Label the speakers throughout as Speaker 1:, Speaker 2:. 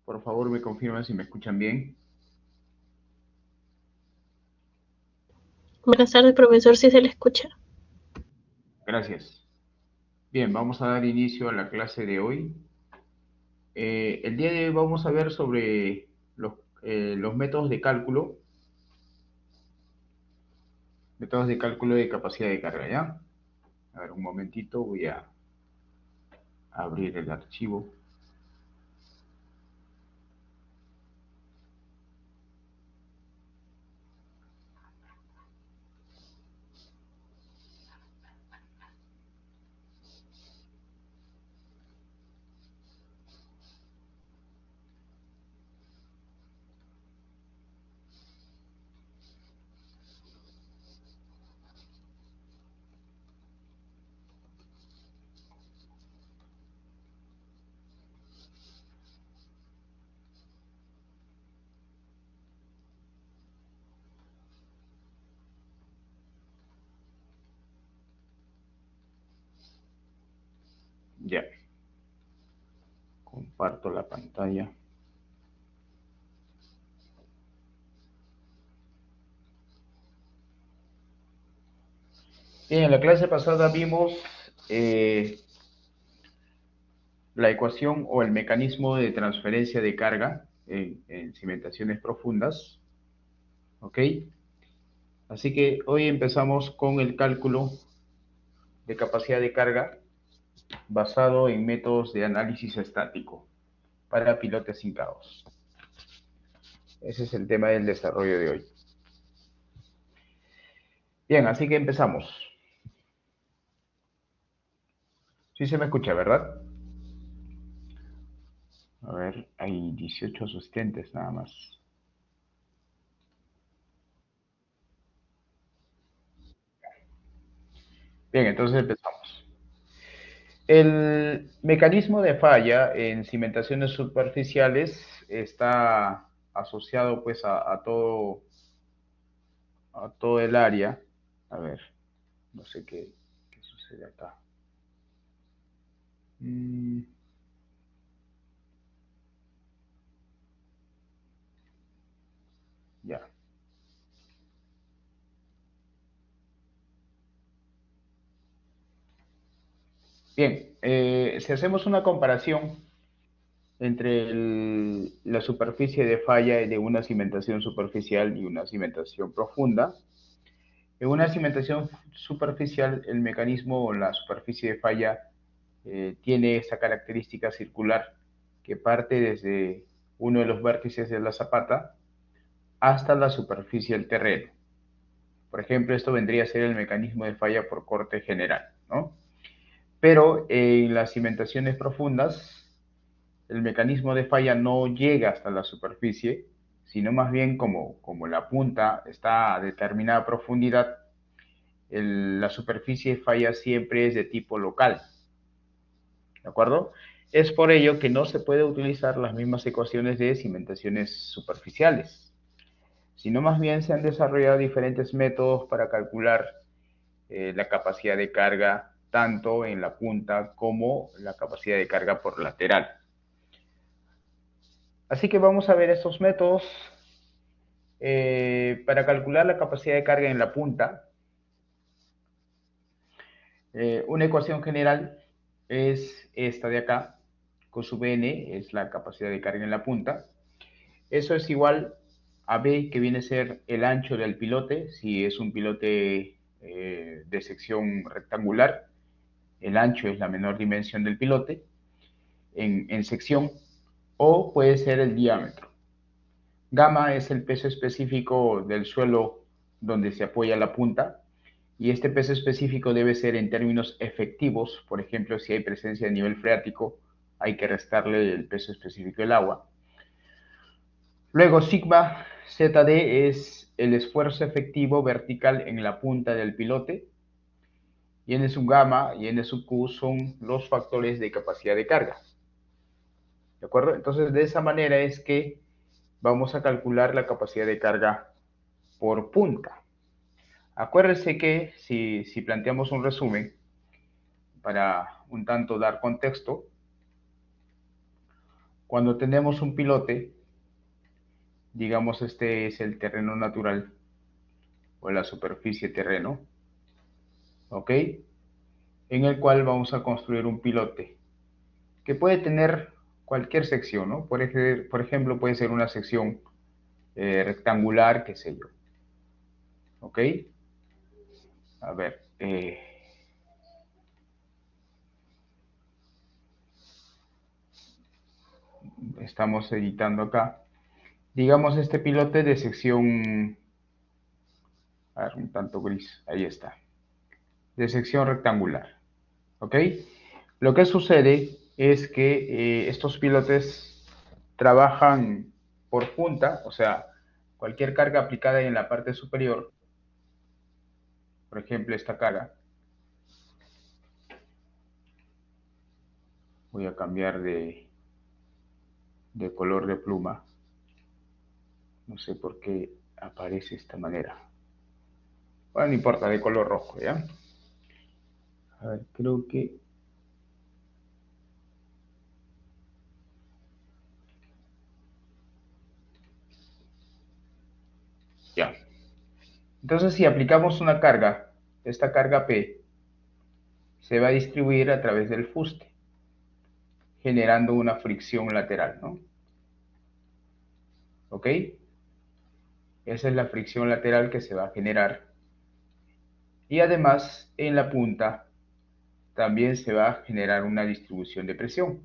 Speaker 1: Por favor, me confirman si me escuchan bien.
Speaker 2: Buenas tardes, profesor, si se le escucha.
Speaker 1: Gracias. Bien, vamos a dar inicio a la clase de hoy. El día de hoy vamos a ver sobre los métodos de cálculo de capacidad de carga, ¿ya? A ver, un momentito, voy a abrir el archivo. Ya, comparto la pantalla. Bien, en la clase pasada vimos la ecuación o el mecanismo de transferencia de carga en cimentaciones profundas, ¿ok? Así que hoy empezamos con el cálculo de capacidad de carga basado en métodos de análisis estático para pilotes hincados. Ese es el tema del desarrollo de hoy. Bien, así que empezamos. Sí se me escucha, ¿verdad? A ver, hay 18 asistentes nada más. Bien, entonces empezamos. El mecanismo de falla en cimentaciones superficiales está asociado pues a todo el área. A ver, no sé qué sucede acá. Mm, ya. Bien, si hacemos una comparación entre la superficie de falla de una cimentación superficial y una cimentación profunda, en una cimentación superficial el mecanismo o la superficie de falla tiene esa característica circular que parte desde uno de los vértices de la zapata hasta la superficie del terreno. Por ejemplo, esto vendría a ser el mecanismo de falla por corte general, ¿no? Pero en las cimentaciones profundas, el mecanismo de falla no llega hasta la superficie, sino más bien como la punta está a determinada profundidad, la superficie de falla siempre es de tipo local, ¿de acuerdo? Es por ello que no se puede utilizar las mismas ecuaciones de cimentaciones superficiales, sino más bien se han desarrollado diferentes métodos para calcular la capacidad de carga tanto en la punta como la capacidad de carga por lateral. Así que vamos a ver estos métodos para calcular la capacidad de carga en la punta. Una ecuación general es esta de acá, con su Bn es la capacidad de carga en la punta. Eso es igual a B, que viene a ser el ancho del pilote, si es un pilote de sección rectangular, el ancho es la menor dimensión del pilote en sección, o puede ser el diámetro. Gamma es el peso específico del suelo donde se apoya la punta, y este peso específico debe ser en términos efectivos. Por ejemplo, si hay presencia de nivel freático, hay que restarle el peso específico del agua. Luego, sigma ZD es el esfuerzo efectivo vertical en la punta del pilote, y N sub gamma y N sub Q son los factores de capacidad de carga. ¿De acuerdo? Entonces, de esa manera es que vamos a calcular la capacidad de carga por punta. Acuérdense que si planteamos un resumen para un tanto dar contexto, Cuando tenemos un pilote, digamos este es el terreno natural o la superficie terreno, ¿ok? En el cual vamos a construir un pilote que puede tener cualquier sección, ¿no? Por ejemplo, puede ser una sección rectangular, qué sé yo, ¿ok? A ver, estamos editando acá. Digamos este pilote de sección, a ver, un tanto gris, ahí está, de sección rectangular, ¿ok? Lo que sucede es que estos pilotes trabajan por punta, o sea, cualquier carga aplicada en la parte superior, por ejemplo esta carga, voy a cambiar de color de pluma, no sé por qué aparece de esta manera. Bueno, no importa, de color rojo, ¿ya? A ver, creo que... Ya. Entonces, si aplicamos una carga, esta carga P, se va a distribuir a través del fuste, generando una fricción lateral, ¿no? ¿Ok? Esa es la fricción lateral que se va a generar. Y además, en la punta también se va a generar una distribución de presión.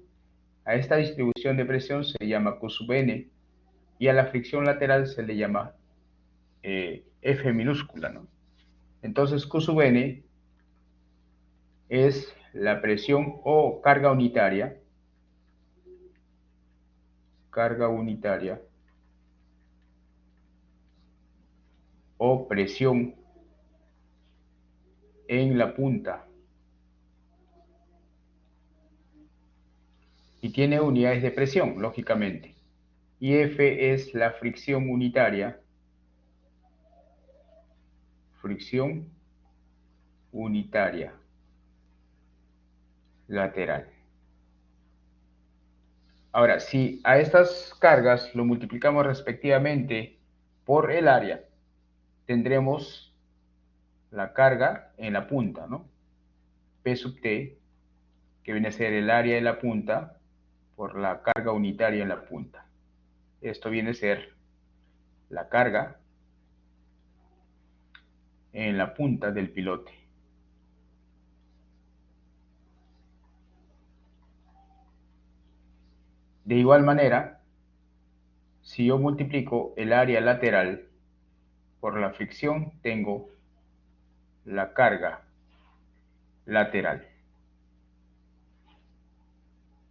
Speaker 1: A esta distribución de presión se llama Q sub N y a la fricción lateral se le llama F minúscula, ¿no? Entonces, Q sub N es la presión o carga unitaria o presión en la punta. Y tiene unidades de presión, lógicamente. Y F es la fricción unitaria lateral. Ahora, si a estas cargas lo multiplicamos respectivamente por el área, tendremos la carga en la punta, ¿no? P sub T, que viene a ser el área de la punta por la carga unitaria en la punta. Esto viene a ser la carga en la punta del pilote. De igual manera, si yo multiplico el área lateral por la fricción, tengo la carga lateral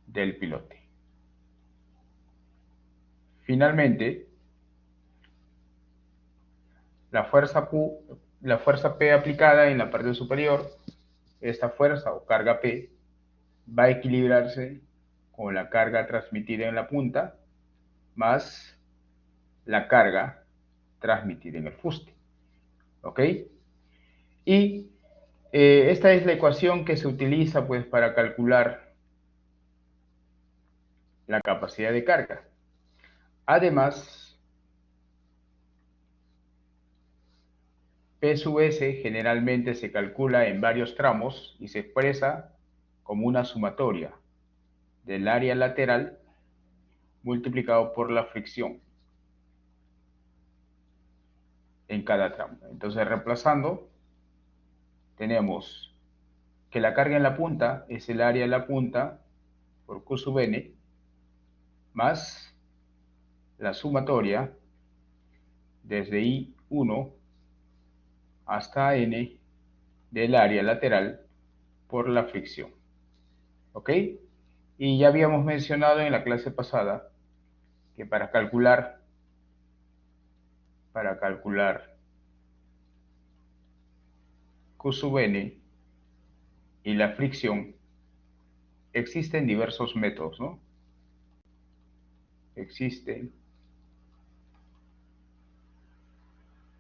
Speaker 1: del pilote. Finalmente, la fuerza P aplicada en la parte superior, esta fuerza o carga P, va a equilibrarse con la carga transmitida en la punta más la carga transmitida en el fuste. ¿Ok? Y esta es la ecuación que se utiliza pues para calcular la capacidad de carga. Además, P sub S generalmente se calcula en varios tramos y se expresa como una sumatoria del área lateral multiplicado por la fricción en cada tramo. Entonces, reemplazando, tenemos que la carga en la punta es el área de la punta por Q sub N más la sumatoria desde I1 hasta N del área lateral por la fricción. ¿Ok? Y ya habíamos mencionado en la clase pasada que para calcular Q sub N y la fricción existen diversos métodos, ¿no? Existen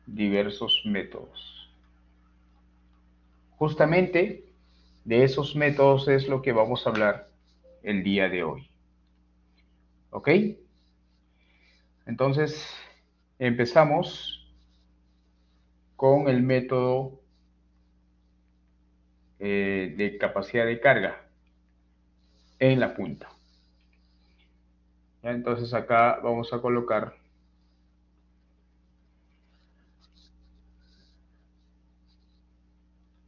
Speaker 1: diversos métodos. Justamente de esos métodos es lo que vamos a hablar el día de hoy. ¿Ok? Entonces, empezamos con el método de capacidad de carga en la punta. ¿Ya? Entonces acá vamos a colocar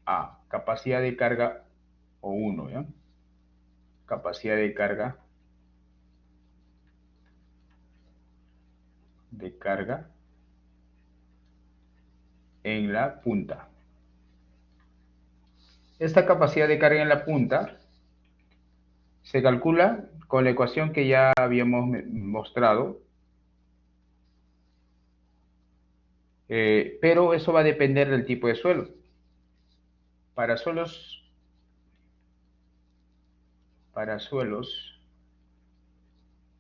Speaker 1: A, capacidad de carga o 1, ¿ya? Capacidad de carga en la punta. Esta capacidad de carga en la punta se calcula con la ecuación que ya habíamos mostrado, pero eso va a depender del tipo de suelo. Para suelos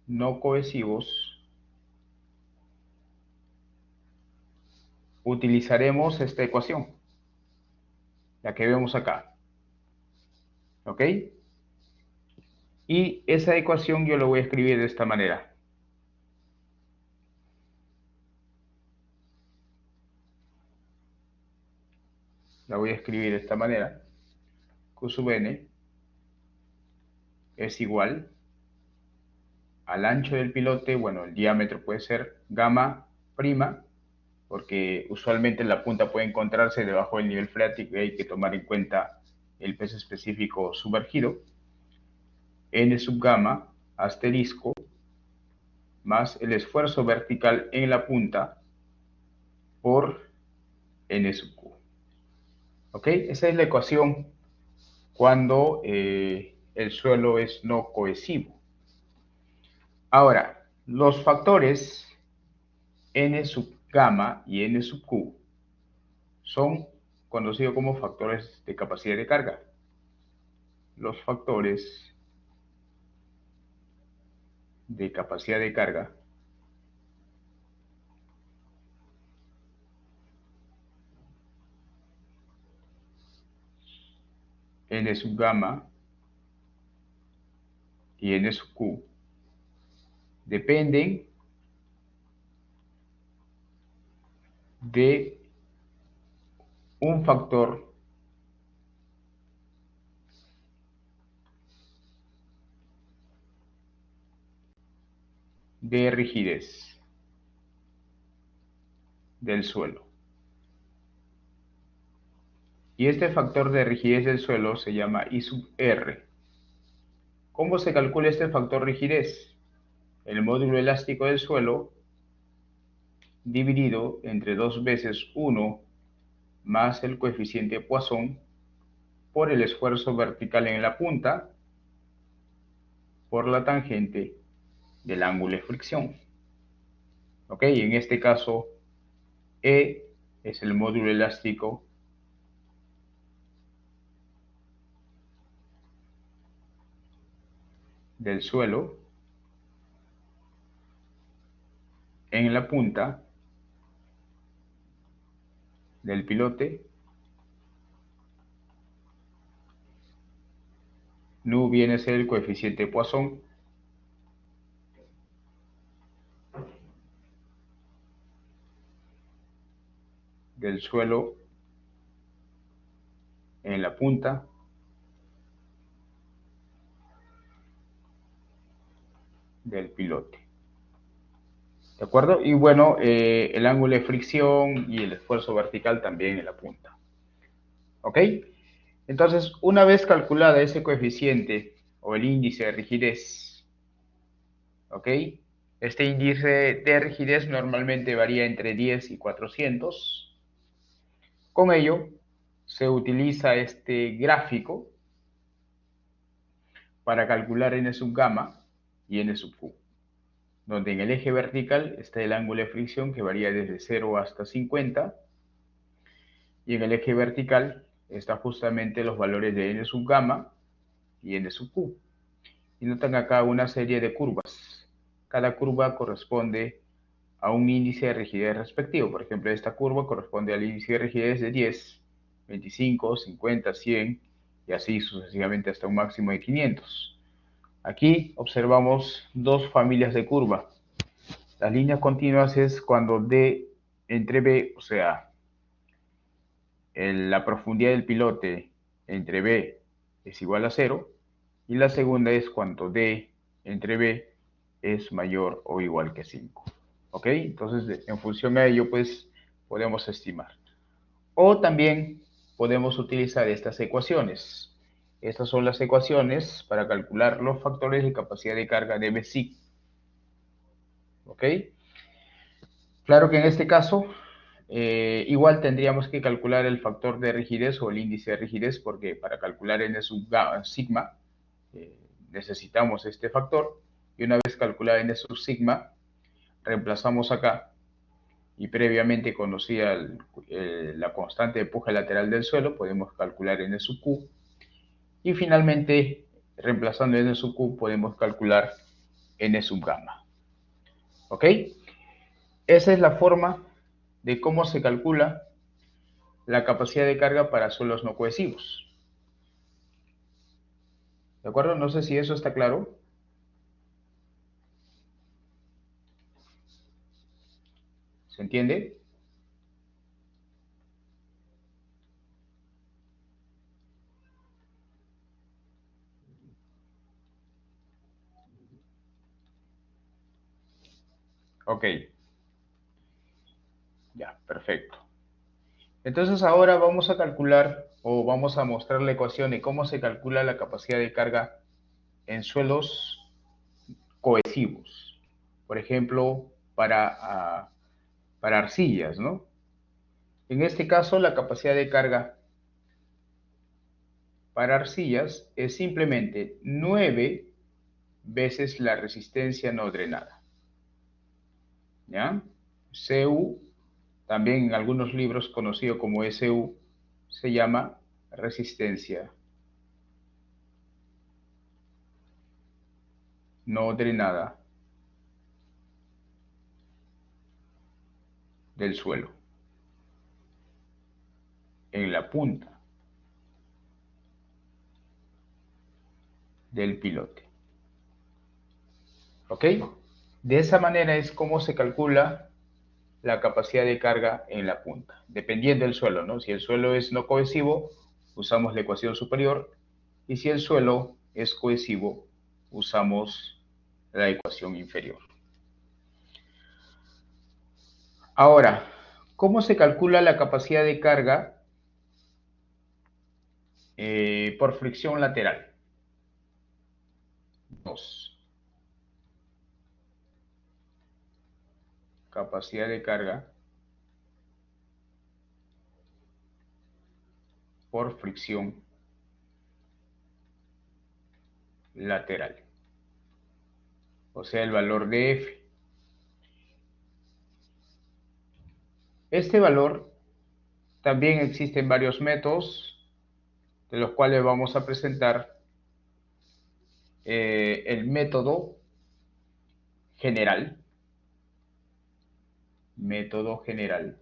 Speaker 1: no cohesivos, utilizaremos esta ecuación, la que vemos acá. ¿Ok? Y esa ecuación yo la voy a escribir de esta manera. La voy a escribir de esta manera. Q sub n es igual al ancho del pilote, bueno, el diámetro puede ser gamma prima, porque usualmente la punta puede encontrarse debajo del nivel freático y hay que tomar en cuenta el peso específico sumergido, n sub gamma asterisco más el esfuerzo vertical en la punta por n sub q. ¿Ok? Esa es la ecuación cuando el suelo es no cohesivo. Ahora, los factores n sub gamma y n sub q son conocidos como factores de capacidad de carga. Los factores de capacidad de carga n sub gamma y n sub q dependen de un factor de rigidez del suelo. Y este factor de rigidez del suelo se llama I sub R. ¿Cómo se calcula este factor de rigidez? El módulo elástico del suelo dividido entre 2 veces 1 más el coeficiente Poisson por el esfuerzo vertical en la punta por la tangente del ángulo de fricción. ¿Ok? En este caso, E es el módulo elástico del suelo en la punta del pilote. Nu viene a ser el coeficiente Poisson del suelo en la punta del pilote. ¿De acuerdo? Y bueno, el ángulo de fricción y el esfuerzo vertical también en la punta. ¿Ok? Entonces, una vez calculada ese coeficiente o el índice de rigidez, ¿ok? Este índice de rigidez normalmente varía entre 10 y 400. Con ello, se utiliza este gráfico para calcular n sub gamma y n sub q, donde en el eje vertical está el ángulo de fricción que varía desde 0 hasta 50, y en el eje vertical está justamente los valores de n sub gamma y n sub q. Y notan acá una serie de curvas. Cada curva corresponde a un índice de rigidez respectivo. Por ejemplo, esta curva corresponde al índice de rigidez de 10, 25, 50, 100 y así sucesivamente hasta un máximo de 500. Aquí observamos dos familias de curva. Las líneas continuas es cuando D entre B, o sea, la profundidad del pilote entre B es igual a 0. Y la segunda es cuando D entre B es mayor o igual que 5. ¿Ok? Entonces, en función a ello, pues, podemos estimar. O también podemos utilizar estas ecuaciones. Estas son las ecuaciones para calcular los factores de capacidad de carga de BSIG. ¿Ok? Claro que en este caso, igual tendríamos que calcular el factor de rigidez o el índice de rigidez, porque para calcular n sub sigma necesitamos este factor. Y una vez calculada n sub sigma, reemplazamos acá y previamente conocía la constante de empuje lateral del suelo, podemos calcular n sub q. Y finalmente, reemplazando n sub q, podemos calcular n sub gamma. ¿Ok? Esa es la forma de cómo se calcula la capacidad de carga para suelos no cohesivos. ¿De acuerdo? No sé si eso está claro. ¿Se entiende? Ok. Ya, perfecto. Entonces ahora vamos a calcular o vamos a mostrar la ecuación de cómo se calcula la capacidad de carga en suelos cohesivos. Por ejemplo, para arcillas, ¿no? En este caso, la capacidad de carga para arcillas es simplemente 9 veces la resistencia no drenada. ¿Ya? Cu, también en algunos libros conocido como SU, se llama resistencia no drenada del suelo en la punta del pilote. ¿Ok? De esa manera es como se calcula la capacidad de carga en la punta, dependiendo del suelo, ¿no? Si el suelo es no cohesivo, usamos la ecuación superior, y si el suelo es cohesivo, usamos la ecuación inferior. Ahora, ¿cómo se calcula la capacidad de carga por fricción lateral? 2. Capacidad de carga por fricción lateral. O sea, el valor de F. Este valor también existen varios métodos, de los cuales vamos a presentar el método general. Método general.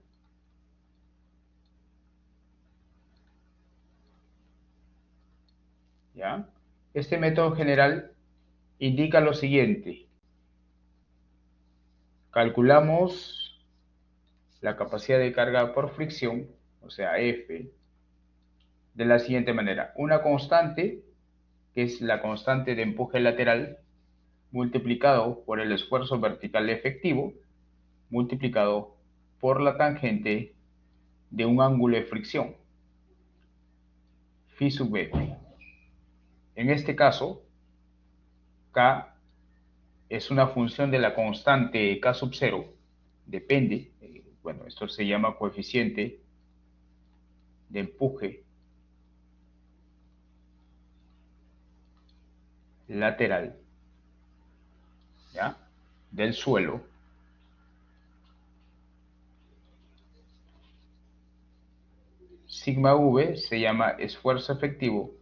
Speaker 1: ¿Ya? Este método general indica lo siguiente. Calculamos la capacidad de carga por fricción, o sea, F, de la siguiente manera. Una constante, que es la constante de empuje lateral, multiplicado por el esfuerzo vertical efectivo, multiplicado por la tangente de un ángulo de fricción, phi sub F. En este caso, K es una función de la constante K sub 0, depende, bueno, esto se llama coeficiente de empuje lateral, ¿ya? Del suelo, sigma V se llama esfuerzo efectivo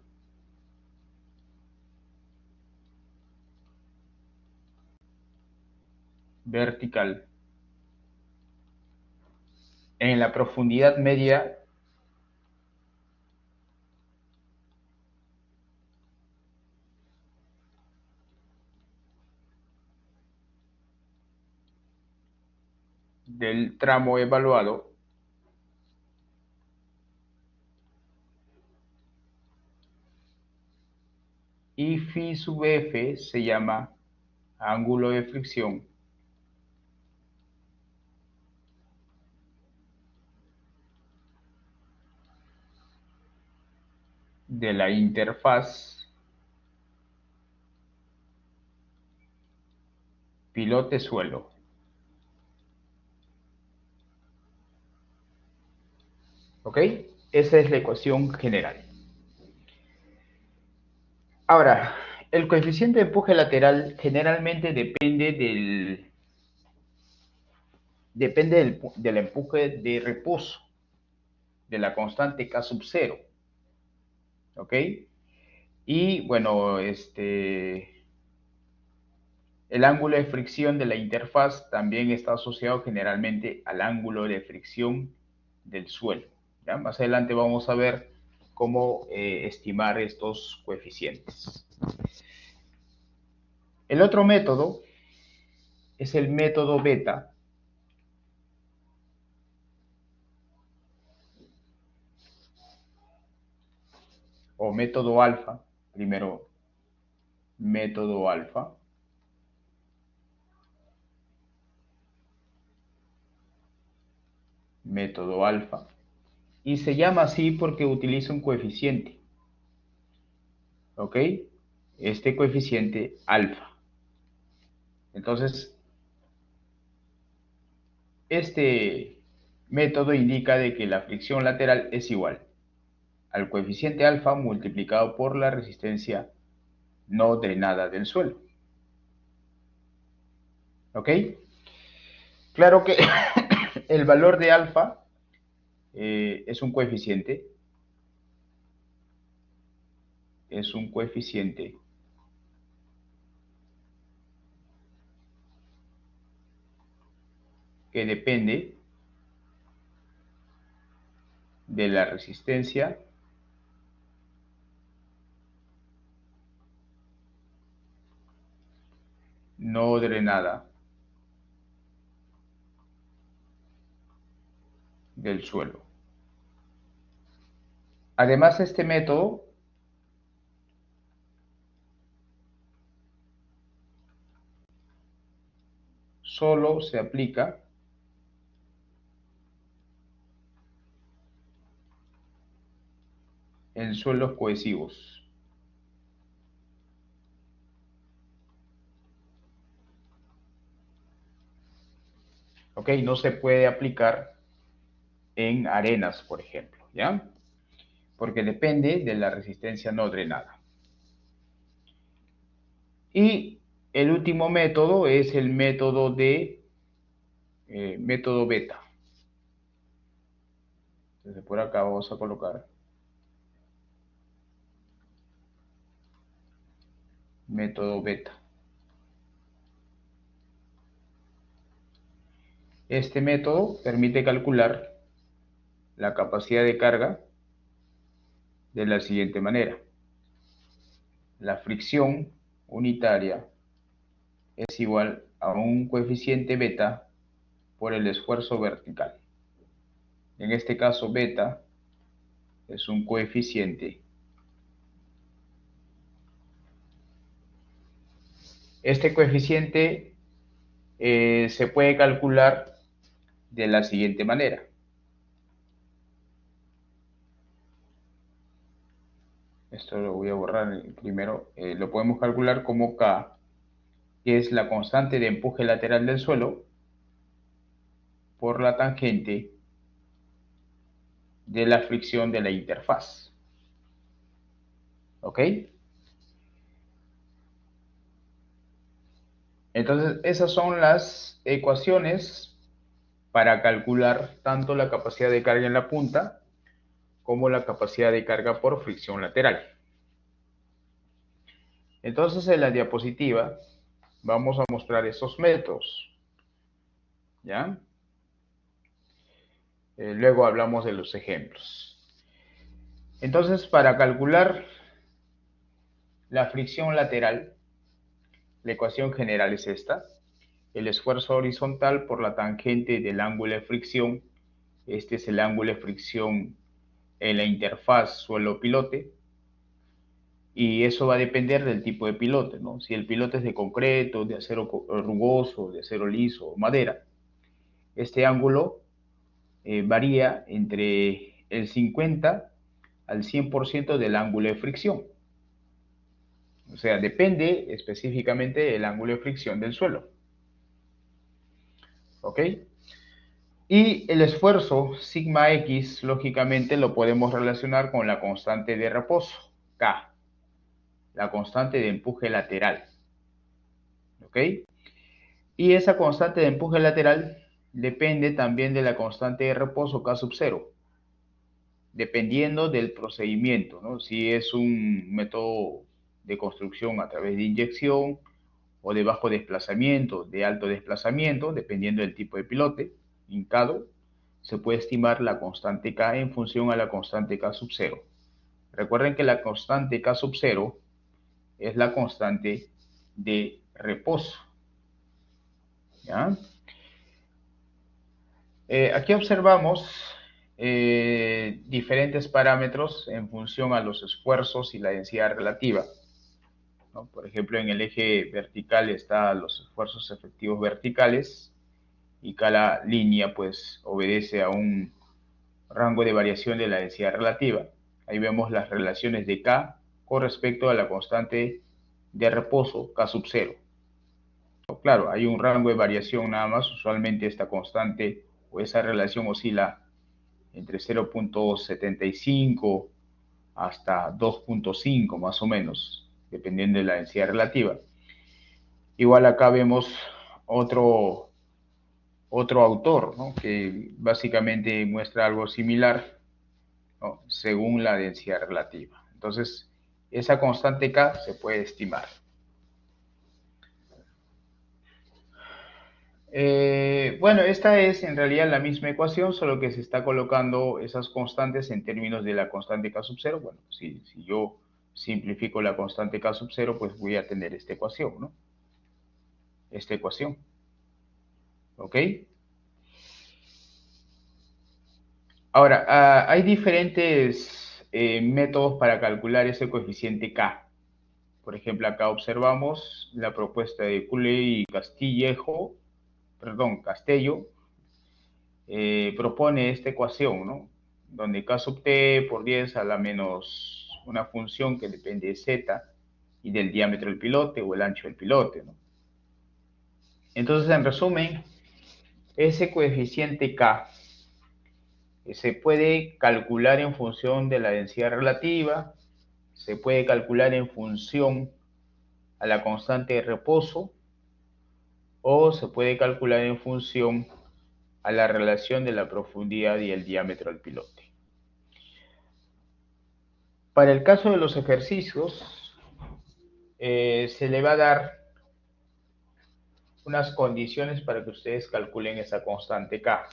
Speaker 1: vertical en la profundidad media del tramo evaluado y phi sub f se llama ángulo de fricción de la interfaz pilote-suelo. ¿Ok? Esa es la ecuación general. Ahora, el coeficiente de empuje lateral generalmente depende del empuje de reposo, de la constante K sub 0. ¿Ok? Y bueno, el ángulo de fricción de la interfaz también está asociado generalmente al ángulo de fricción del suelo. ¿Ya? Más adelante vamos a ver cómo estimar estos coeficientes. El otro método es el método beta, o método alfa. Primero, método alfa. Método alfa. Y se llama así porque utiliza un coeficiente. ¿Ok? Este coeficiente alfa. Entonces, este método indica de que la fricción lateral es igual al coeficiente alfa multiplicado por la resistencia no drenada del suelo. ¿Ok? Claro que el valor de alfa es un coeficiente. Es un coeficiente que depende de la resistencia no drenada del suelo. Además, este método solo se aplica en suelos cohesivos. ¿Ok? No se puede aplicar en arenas, por ejemplo, ¿ya? Porque depende de la resistencia no drenada. Y el último método es el método método beta. Entonces por acá vamos a colocar método beta. Este método permite calcular la capacidad de carga de la siguiente manera. La fricción unitaria es igual a un coeficiente beta por el esfuerzo vertical. En este caso, beta es un coeficiente. Este coeficiente se puede calcular de la siguiente manera. Esto lo voy a borrar primero. Lo podemos calcular como K, que es la constante de empuje lateral del suelo, por la tangente de la fricción de la interfaz. ¿Ok? Entonces, esas son las ecuaciones para calcular tanto la capacidad de carga en la punta como la capacidad de carga por fricción lateral. Entonces, en la diapositiva vamos a mostrar esos métodos. ¿Ya? Luego hablamos de los ejemplos. Entonces, para calcular la fricción lateral, la ecuación general es esta. el esfuerzo horizontal por la tangente del ángulo de fricción. Este es el ángulo de fricción en la interfaz suelo-pilote. Y eso va a depender del tipo de pilote, ¿no? Si el pilote es de concreto, de acero rugoso, de acero liso o madera, este ángulo varía entre el 50 al 100% del ángulo de fricción. O sea, depende específicamente del ángulo de fricción del suelo. ¿Ok? Y el esfuerzo sigma X, lógicamente, lo podemos relacionar con la constante de reposo, K, la constante de empuje lateral. ¿Ok? Y esa constante de empuje lateral depende también de la constante de reposo K sub 0, dependiendo del procedimiento, ¿no? Si es un método de construcción a través de inyección o de bajo desplazamiento, de alto desplazamiento, dependiendo del tipo de pilote hincado, se puede estimar la constante K en función a la constante K sub 0. Recuerden que la constante K sub 0 es la constante de reposo. ¿Ya? Aquí observamos diferentes parámetros en función a los esfuerzos y la densidad relativa, ¿no? Por ejemplo, en el eje vertical están los esfuerzos efectivos verticales y cada línea pues obedece a un rango de variación de la densidad relativa. Ahí vemos las relaciones de K con respecto a la constante de reposo K sub 0. Claro, hay un rango de variación nada más, usualmente esta constante o esa relación oscila entre 0.75 hasta 2.5 más o menos, dependiendo de la densidad relativa. Igual acá vemos otro autor, ¿no? Que básicamente muestra algo similar, ¿no? Según la densidad relativa. Entonces, esa constante K se puede estimar. Bueno, esta es en realidad la misma ecuación, solo que se está colocando esas constantes en términos de la constante K sub 0. Bueno, si yo simplifico la constante K sub 0, pues voy a tener esta ecuación, ¿no? Esta ecuación. ¿Ok? Ahora, hay diferentes métodos para calcular ese coeficiente K. Por ejemplo, acá observamos la propuesta de Cooley y Castello, propone esta ecuación, ¿no? Donde K sub t por 10 a la menos una función que depende de z y del diámetro del pilote o el ancho del pilote, ¿no? Entonces, en resumen, ese coeficiente K se puede calcular en función de la densidad relativa, se puede calcular en función a la constante de reposo o se puede calcular en función a la relación de la profundidad y el diámetro del pilote. Para el caso de los ejercicios, se le va a dar unas condiciones para que ustedes calculen esa constante K.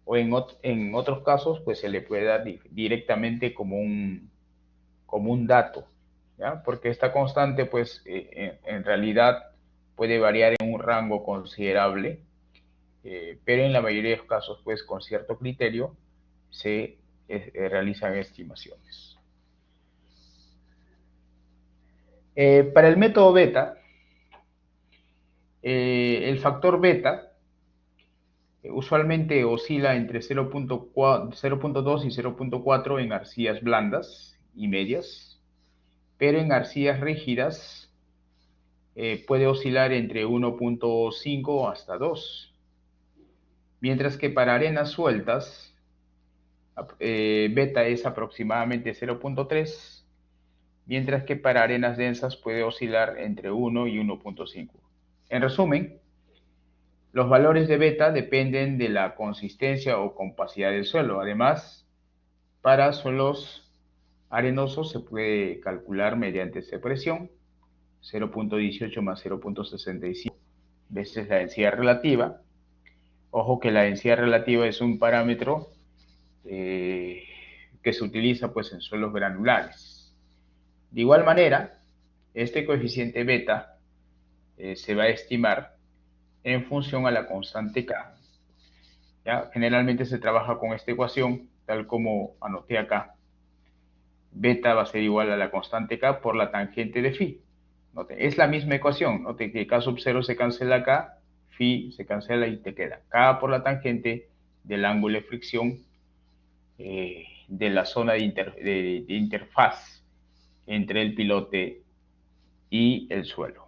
Speaker 1: O en otros casos, pues se le puede dar directamente como un dato, ¿ya? Porque esta constante, pues, en realidad puede variar en un rango considerable, pero en la mayoría de los casos, pues, con cierto criterio, se realizan estimaciones. Para el método beta, el factor beta usualmente oscila entre 0.2 y 0.4 en arcillas blandas y medias, pero en arcillas rígidas puede oscilar entre 1.5 hasta 2, mientras que para arenas sueltas beta es aproximadamente 0.3, mientras que para arenas densas puede oscilar entre 1 y 1.5. En resumen, los valores de beta dependen de la consistencia o compacidad del suelo. Además, para suelos arenosos se puede calcular mediante esta expresión, 0.18 más 0.65 veces la densidad relativa. Ojo que la densidad relativa es un parámetro que se utiliza pues en suelos granulares. De igual manera, este coeficiente beta se va a estimar en función a la constante K. ¿Ya? Generalmente se trabaja con esta ecuación, tal como anoté acá. Beta va a ser igual a la constante K por la tangente de phi. Note, es la misma ecuación. Note que K sub 0 se cancela acá, phi se cancela y te queda K por la tangente del ángulo de fricción de la zona de interfaz entre el pilote y el suelo.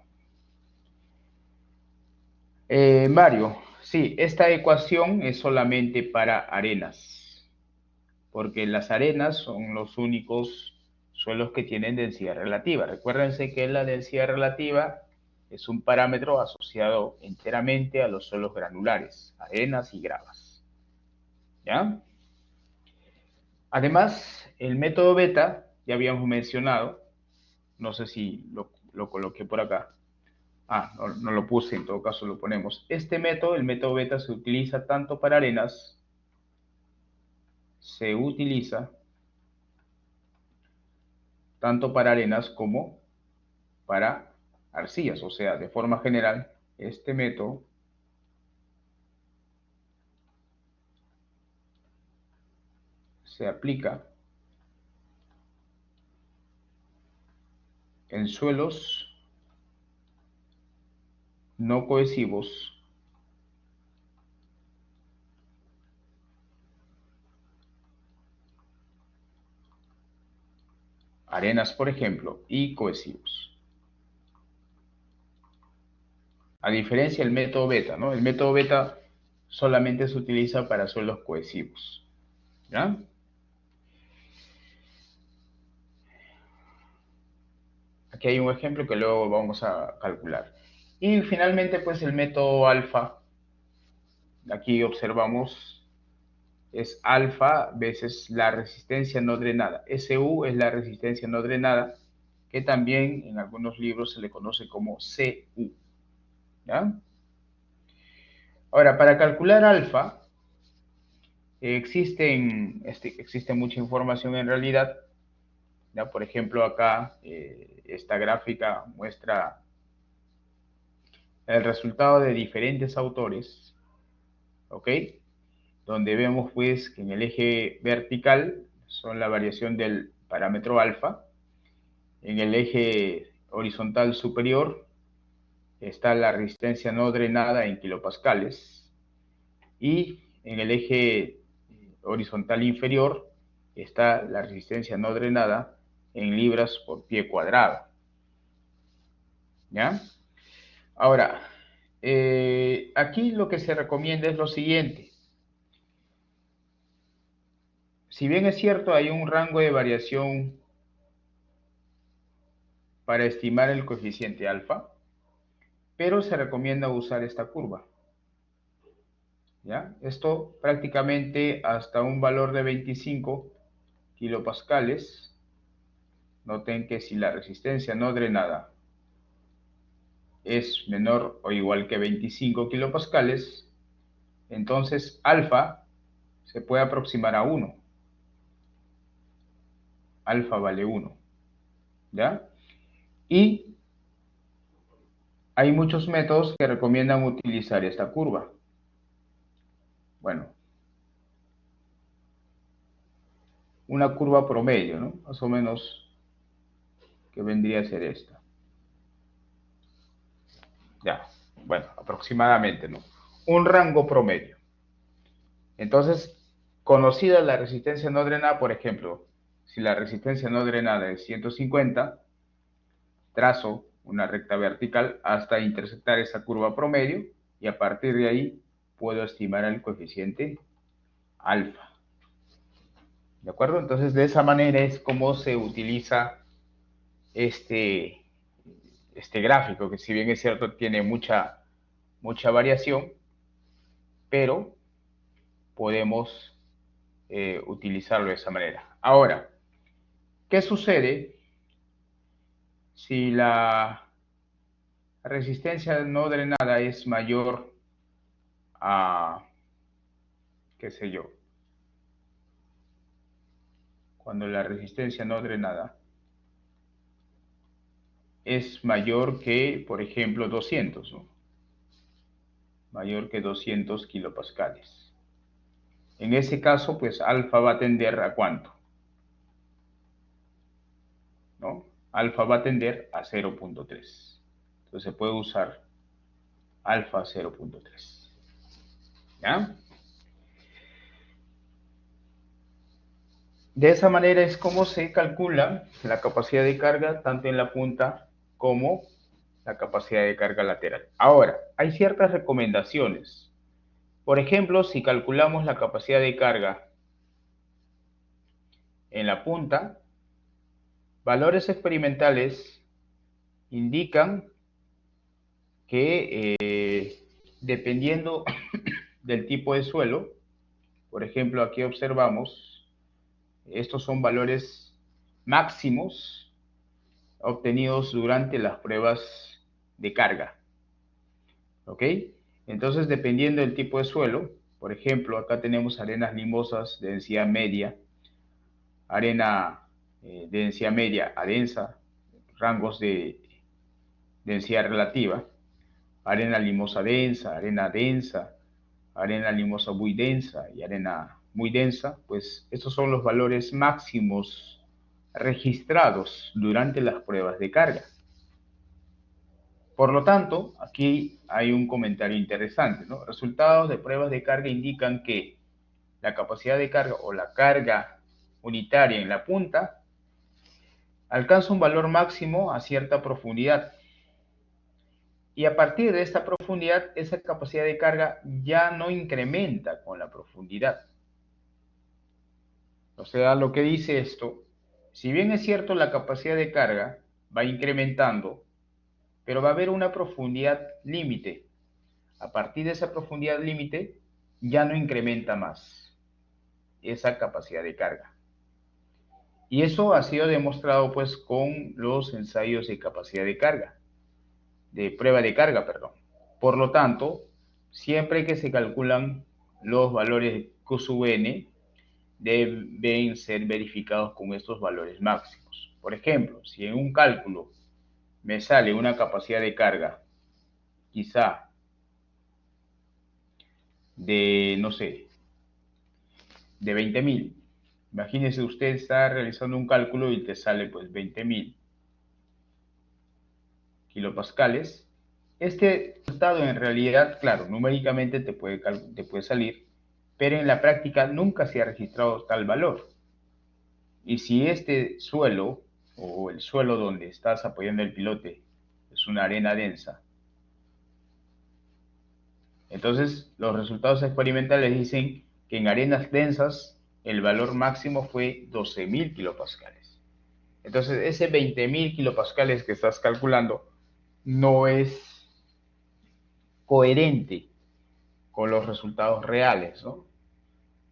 Speaker 1: Mario, sí, esta ecuación es solamente para arenas, porque las arenas son los únicos suelos que tienen densidad relativa. Recuérdense que la densidad relativa es un parámetro asociado enteramente a los suelos granulares, arenas y gravas. ¿Ya? Además, el método beta, ya habíamos mencionado, no sé si lo coloqué por acá. No lo puse, en todo caso lo ponemos. Este método, el método beta, se utiliza tanto para arenas, como para arcillas. O sea, de forma general, este método se aplica en suelos no cohesivos, arenas, por ejemplo, y cohesivos. A diferencia del método beta, ¿no? El método beta solamente se utiliza para suelos cohesivos. ¿Ya? Aquí hay un ejemplo que luego vamos a calcular. Y finalmente, pues el método alfa, aquí observamos, es alfa veces la resistencia no drenada. SU es la resistencia no drenada, que también en algunos libros se le conoce como CU. ¿Ya? Ahora, para calcular alfa, existe mucha información en realidad. ¿Ya? Por ejemplo, acá esta gráfica muestra el resultado de diferentes autores, ¿ok? Donde vemos pues que en el eje vertical son la variación del parámetro alfa, en el eje horizontal superior está la resistencia no drenada en kilopascales y en el eje horizontal inferior está la resistencia no drenada en libras por pie cuadrado. ¿Ya? Ahora, aquí lo que se recomienda es lo siguiente. Si bien es cierto, hay un rango de variación para estimar el coeficiente alfa, pero se recomienda usar esta curva. ¿Ya? Esto prácticamente hasta un valor de 25 kilopascales. Noten que si la resistencia no drenada es menor o igual que 25 kilopascales, entonces alfa se puede aproximar a 1. Alfa vale 1. ¿Ya? Y hay muchos métodos que recomiendan utilizar esta curva. Bueno, una curva promedio, ¿no? Más o menos que vendría a ser esta. Ya, bueno, aproximadamente, ¿no? Un rango promedio. Entonces, conocida la resistencia no drenada, por ejemplo, si la resistencia no drenada es 150, trazo una recta vertical hasta intersectar esa curva promedio y a partir de ahí puedo estimar el coeficiente alfa. ¿De acuerdo? Entonces, de esa manera es como se utiliza este, este gráfico, que si bien es cierto tiene mucha variación, pero podemos utilizarlo de esa manera. Ahora, ¿qué sucede si la resistencia no drenada es mayor a, qué sé yo, cuando la resistencia no drenada es mayor que, por ejemplo, 200, ¿no? mayor que 200 kilopascales. En ese caso, pues alfa va a tender a ¿cuánto? ¿No? Alfa va a tender a 0.3. Entonces se puede usar alfa 0.3. ¿Ya? De esa manera es como se calcula la capacidad de carga tanto en la punta como la capacidad de carga lateral. Ahora, hay ciertas recomendaciones. Por ejemplo, si calculamos la capacidad de carga en la punta, valores experimentales indican que dependiendo del tipo de suelo, por ejemplo, aquí observamos, estos son valores máximos obtenidos durante las pruebas de carga. ¿Ok? Entonces, dependiendo del tipo de suelo, por ejemplo, acá tenemos arenas limosas de densidad media, arena de densidad media a densa, rangos de densidad relativa, arena limosa densa, arena limosa muy densa y arena muy densa, pues estos son los valores máximos registrados durante las pruebas de carga. Por lo tanto, aquí hay un comentario interesante, ¿no? Resultados de pruebas de carga indican que la capacidad de carga o la carga unitaria en la punta alcanza un valor máximo a cierta profundidad. Y a partir de esta profundidad, esa capacidad de carga ya no incrementa con la profundidad. O sea, lo que dice esto, si bien es cierto la capacidad de carga va incrementando, pero va a haber una profundidad límite. A partir de esa profundidad límite, ya no incrementa más esa capacidad de carga. Y eso ha sido demostrado pues con los ensayos de capacidad de carga, de prueba de carga, perdón. Por lo tanto, siempre que se calculan los valores Q sub n, deben ser verificados con estos valores máximos. Por ejemplo, si en un cálculo me sale una capacidad de carga, quizá de, no sé, de 20.000. Imagínese usted está realizando un cálculo y te sale pues 20.000 kilopascales. Este resultado en realidad, claro, numéricamente te puede salir, pero en la práctica nunca se ha registrado tal valor. Y si este suelo o el suelo donde estás apoyando el pilote es una arena densa, entonces los resultados experimentales dicen que en arenas densas el valor máximo fue 12.000 kilopascales. Entonces ese 20.000 kilopascales que estás calculando no es coherente con los resultados reales, ¿no?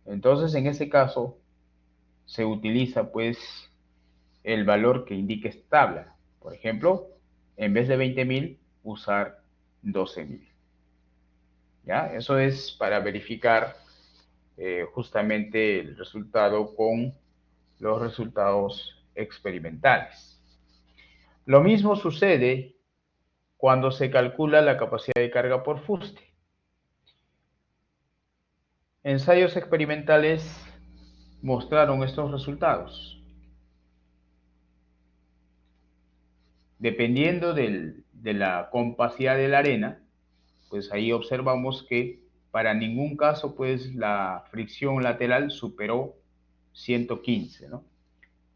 Speaker 1: Entonces en ese caso se utiliza pues el valor que indique esta tabla. Por ejemplo, en vez de 20.000, usar 12.000. ¿Ya? Eso es para verificar justamente el resultado con los resultados experimentales. Lo mismo sucede cuando se calcula la capacidad de carga por fuste. Ensayos experimentales mostraron estos resultados. Dependiendo de la compacidad de la arena, pues ahí observamos que para ningún caso pues la fricción lateral superó 115, ¿no?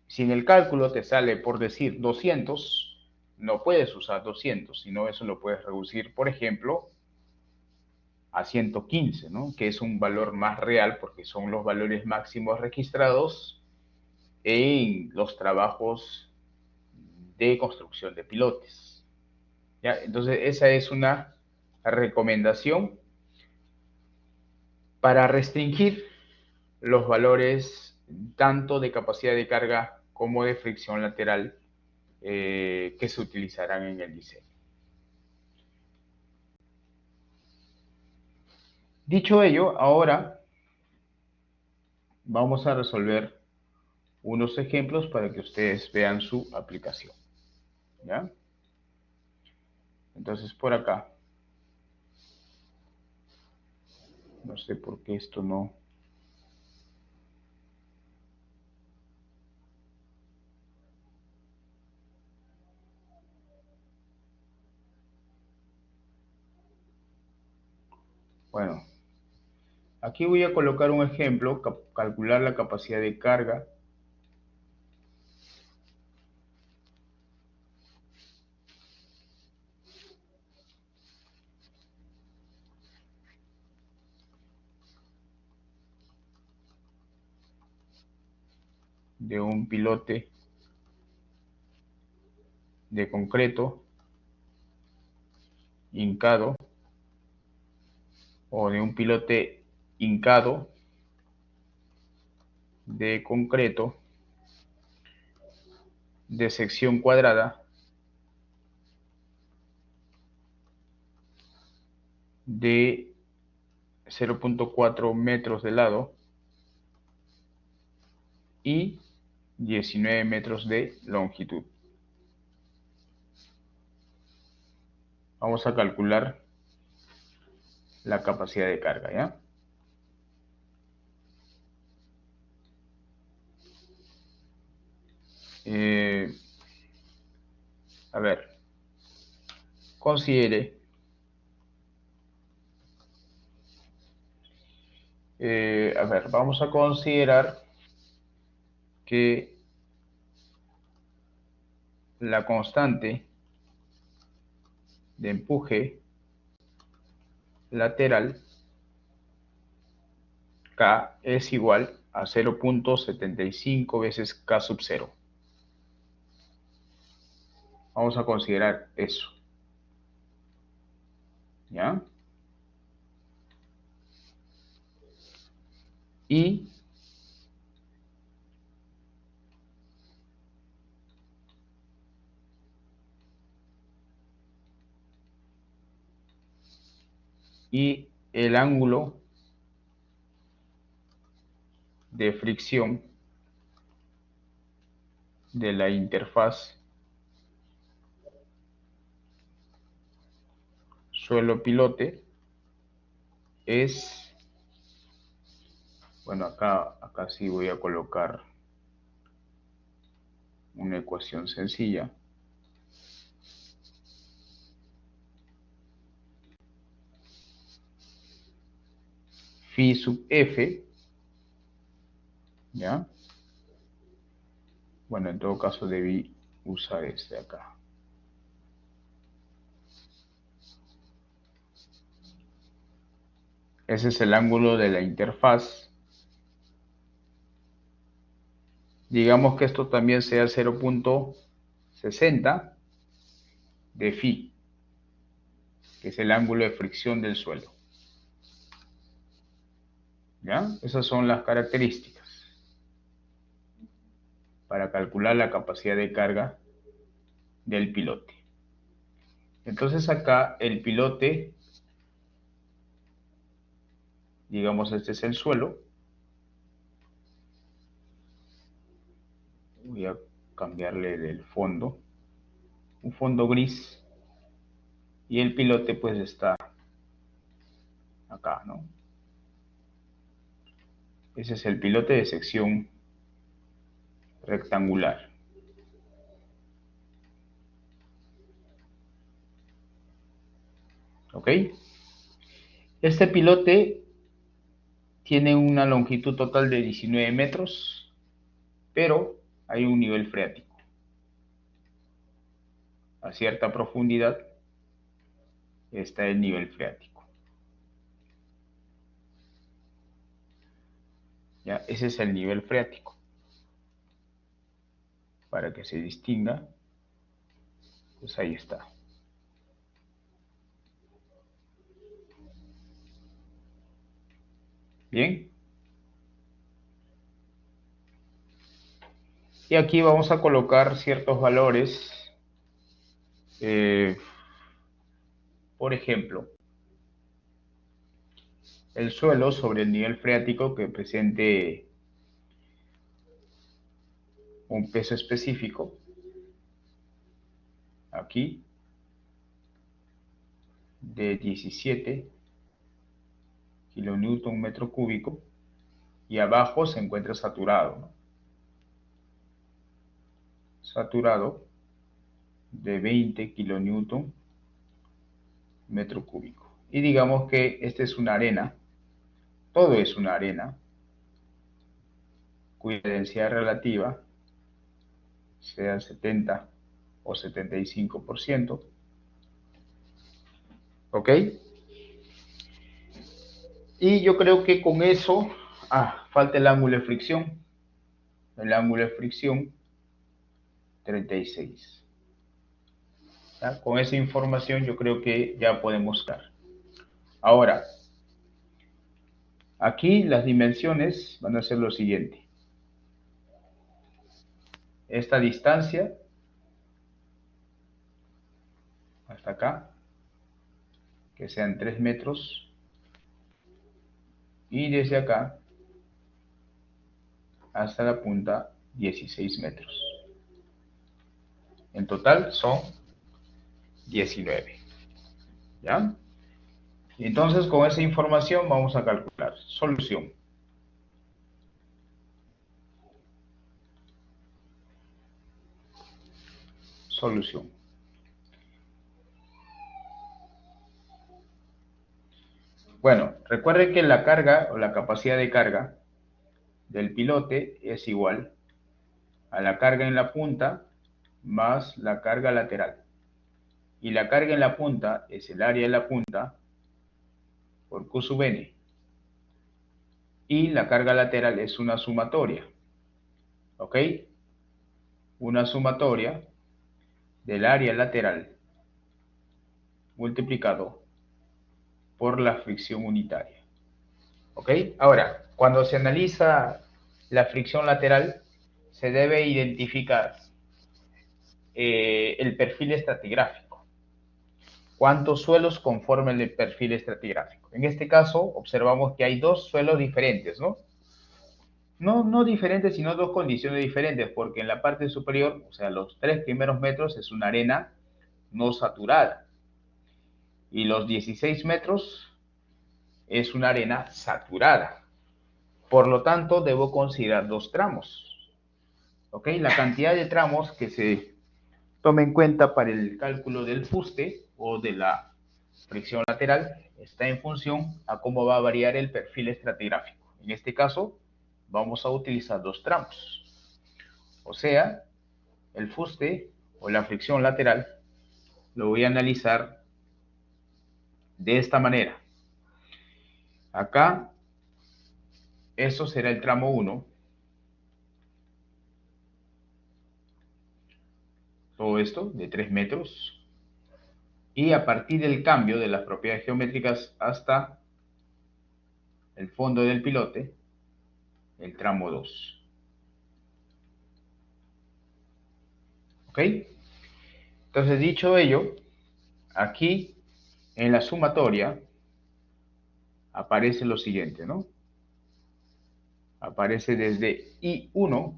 Speaker 1: Si en el cálculo te sale por decir 200, no puedes usar 200, sino eso lo puedes reducir, por ejemplo, a 115, ¿no? Que es un valor más real porque son los valores máximos registrados en los trabajos de construcción de pilotes. ¿Ya? Entonces, esa es una recomendación para restringir los valores tanto de capacidad de carga como de fricción lateral que se utilizarán en el diseño. Dicho ello, ahora vamos a resolver unos ejemplos para que ustedes vean su aplicación. ¿Ya? Entonces, por acá No sé por qué esto no. Bueno, aquí voy a colocar un ejemplo, calcular la capacidad de carga de un pilote de concreto hincado o de un pilote hincado de concreto de sección cuadrada de 0.4 metros de lado y 19 metros de longitud. Vamos a calcular la capacidad de carga, ¿ya? A ver, considere vamos a considerar que la constante de empuje lateral K es igual a 0.75 veces K sub 0. Vamos a considerar eso, ¿ya? Y el ángulo de fricción de la interfaz suelo-pilote es, bueno, acá sí voy a colocar una ecuación sencilla. Phi sub F, ¿ya? Bueno, en todo caso debí usar este acá. Ese es el ángulo de la interfaz. Digamos que esto también sea 0.60 de phi, que es el ángulo de fricción del suelo. ¿Ya? Esas son las características para calcular la capacidad de carga del pilote. Entonces acá el pilote, digamos este es el suelo. Voy a cambiarle del fondo, un fondo gris, y el pilote pues está acá, ¿no? Ese es el pilote de sección rectangular. ¿Ok? Este pilote tiene una longitud total de 19 metros, pero hay un nivel freático. A cierta profundidad está el nivel freático. ¿Ya? Ese es el nivel freático. Para que se distinga, pues ahí está. Bien. Y aquí vamos a colocar ciertos valores. Por ejemplo, el suelo sobre el nivel freático que presente un peso específico. Aquí de 17 kilonewton metro cúbico, y abajo se encuentra saturado, ¿no? Saturado de 20 kilonewton metro cúbico. Y digamos que esta es una arena, todo es una arena, cuya densidad relativa sea 70 o 75%, ¿ok? Y yo creo que con eso, falta el ángulo de fricción. El ángulo de fricción, 36. ¿Ya? Con esa información yo creo que ya podemos dar. Ahora, aquí las dimensiones van a ser lo siguiente. Esta distancia, hasta acá, que sean 3 metros, y desde acá hasta la punta 16 metros. En total son 19. ¿Ya? Entonces, con esa información vamos a calcular. Solución. Solución. Bueno, recuerde que la carga o la capacidad de carga del pilote es igual a la carga en la punta más la carga lateral. Y la carga en la punta es el área de la punta por Q sub n. Y la carga lateral es una sumatoria. ¿Ok? Una sumatoria del área lateral multiplicado por la fricción unitaria. ¿Ok? Ahora, cuando se analiza la fricción lateral, se debe identificar el perfil estratigráfico. ¿Cuántos suelos conforman el perfil estratigráfico? En este caso, observamos que hay dos suelos diferentes, ¿no? No diferentes, sino dos condiciones diferentes, porque en la parte superior, o sea, los 3 primeros metros es una arena no saturada, y los 16 metros es una arena saturada. Por lo tanto, debo considerar dos tramos. ¿Ok? La cantidad de tramos que se tome en cuenta para el cálculo del fuste o de la fricción lateral está en función a cómo va a variar el perfil estratigráfico. En este caso, vamos a utilizar dos tramos. O sea, el fuste o la fricción lateral lo voy a analizar de esta manera. Acá, eso será el tramo 1. Todo esto de 3 metros. Y a partir del cambio de las propiedades geométricas hasta el fondo del pilote, el tramo 2. ¿Ok? Entonces, dicho ello, aquí en la sumatoria aparece lo siguiente, ¿no? Aparece desde I1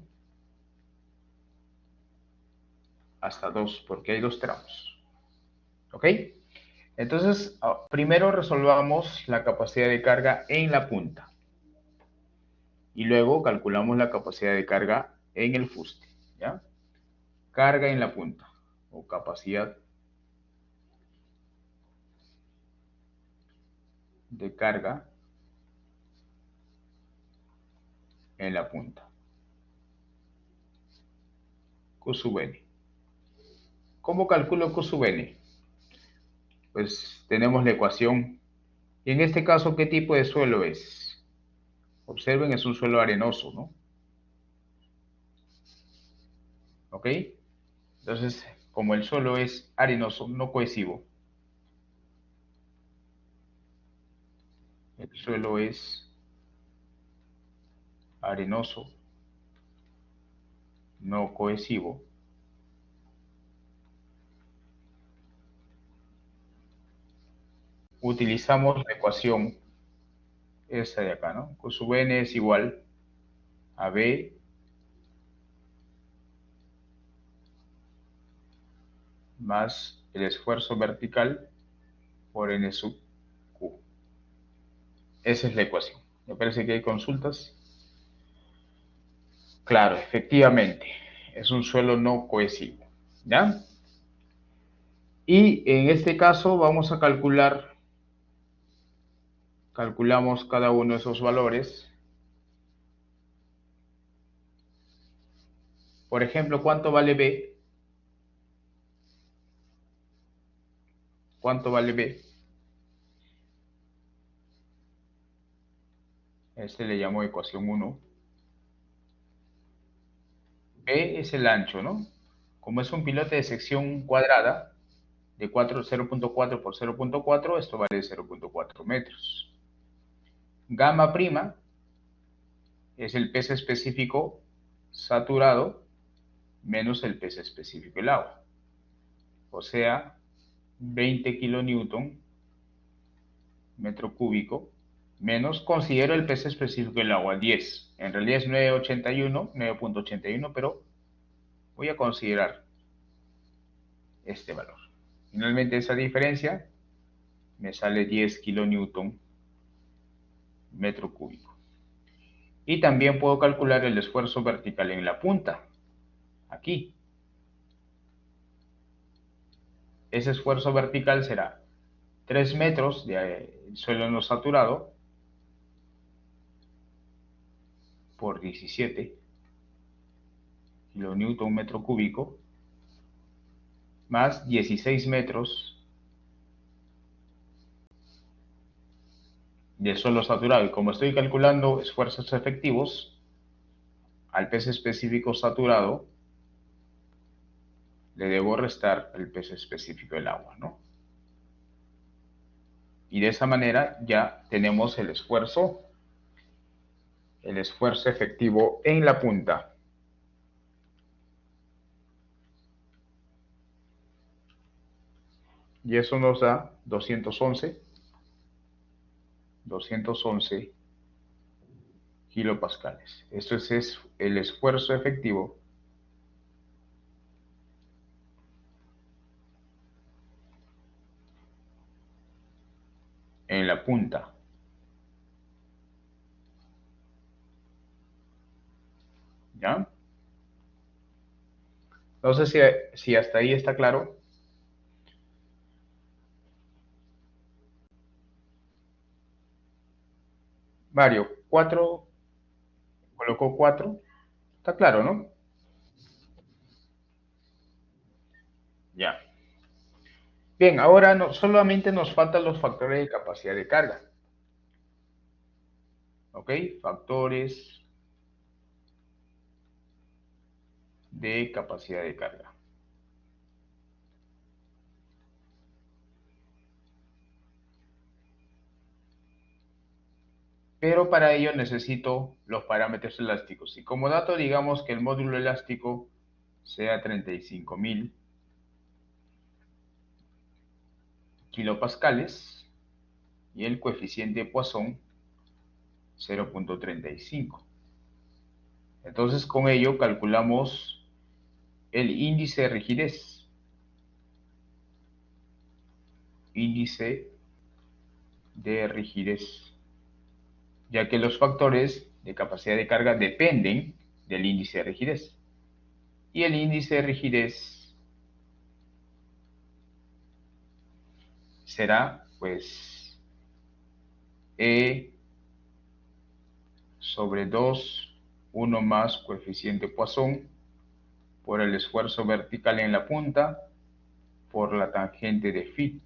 Speaker 1: hasta 2, porque hay dos tramos. ¿Ok? Entonces, primero resolvamos la capacidad de carga en la punta. Y luego calculamos la capacidad de carga en el fuste. ¿Ya? Carga en la punta, o capacidad de carga en la punta. Q sub n. ¿Cómo calculo Q sub n? Pues tenemos la ecuación. Y en este caso, ¿qué tipo de suelo es? Observen, es un suelo arenoso, ¿no? ¿Ok? Entonces, como el suelo es arenoso, no cohesivo, el suelo es arenoso, no cohesivo, utilizamos la ecuación esta de acá, ¿no? Q sub n es igual a B más el esfuerzo vertical por N sub Q. Esa es la ecuación. Me parece que hay consultas. Claro, efectivamente, es un suelo no cohesivo, ¿ya? Y en este caso vamos a calculamos cada uno de esos valores. Por ejemplo, ¿cuánto vale B? ¿Cuánto vale B? Este le llamo ecuación 1. B es el ancho, ¿no? Como es un pilote de sección cuadrada de 0.4 por 0.4, esto vale 0.4 metros. Gamma prima es el peso específico saturado menos el peso específico del agua. O sea, 20 kilonewton metro cúbico menos, considero el peso específico del agua, 10. En realidad es 9.81, pero voy a considerar este valor. Finalmente esa diferencia me sale 10 kilonewton metro cúbico. Y también puedo calcular el esfuerzo vertical en la punta, aquí. Ese esfuerzo vertical será 3 metros de suelo no saturado por 17 kilonewton metro cúbico más 16 metros de suelo saturado. Y como estoy calculando esfuerzos efectivos al peso específico saturado, le debo restar el peso específico del agua, ¿no? Y de esa manera ya tenemos el esfuerzo efectivo en la punta. Y eso nos da 211 kilopascales. Esto es el esfuerzo efectivo en la punta. ¿Ya? No sé si hasta ahí está claro. Mario, 4, colocó 4. Está claro, ¿no? Ya. Bien, ahora solamente nos faltan los factores de capacidad de carga. ¿Ok? Factores de capacidad de carga. Pero para ello necesito los parámetros elásticos. Y como dato, digamos que el módulo elástico sea 35.000 kilopascales y el coeficiente de Poisson 0.35. Entonces con ello calculamos el índice de rigidez. Índice de rigidez, ya que los factores de capacidad de carga dependen del índice de rigidez. Y el índice de rigidez será, pues, E sobre 2, 1 más coeficiente Poisson, por el esfuerzo vertical en la punta, por la tangente de phi.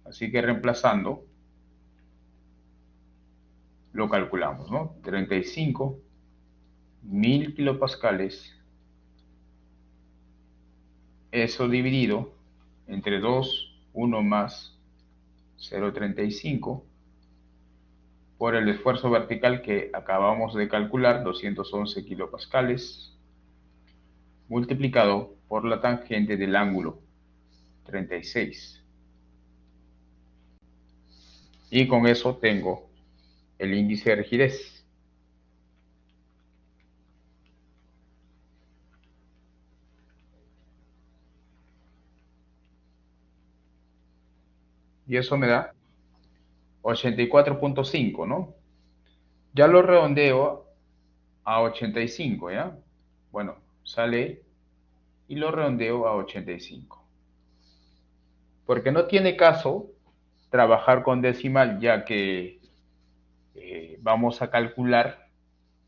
Speaker 1: Así que reemplazando, lo calculamos, ¿no? 35.000 kilopascales, eso dividido entre 2, 1 más 0.35 por el esfuerzo vertical que acabamos de calcular, 211 kilopascales, multiplicado por la tangente del ángulo, 36. Y con eso tengo el índice de rigidez. Y eso me da 84.5, ¿no? Ya lo redondeo a 85, ¿ya? Bueno, sale y lo redondeo a 85. Porque no tiene caso trabajar con decimal, ya que vamos a calcular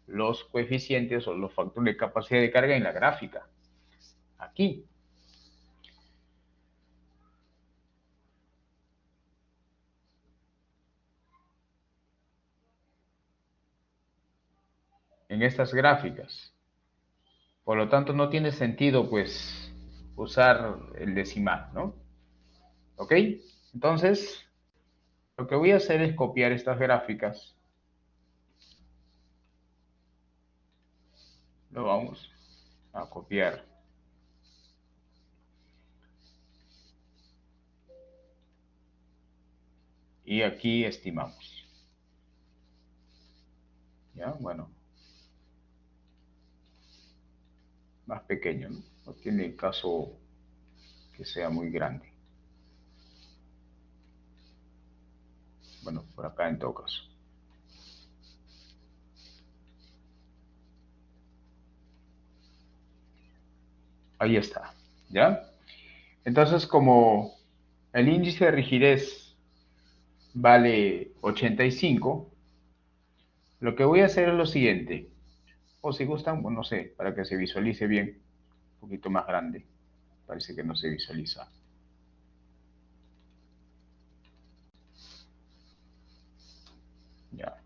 Speaker 1: los coeficientes o los factores de capacidad de carga en la gráfica. Aquí. En estas gráficas. Por lo tanto, no tiene sentido, pues, usar el decimal, ¿no? ¿Ok? Entonces, lo que voy a hacer es copiar estas gráficas. Lo vamos a copiar. Y aquí estimamos. ¿Ya? Bueno, más pequeño, ¿no? No tiene caso que sea muy grande. Bueno, por acá en todo caso. Ahí está, ¿ya? Entonces, como el índice de rigidez vale 85, lo que voy a hacer es lo siguiente. O si gustan, bueno, no sé, para que se visualice bien, un poquito más grande. Parece que no se visualiza. Ya.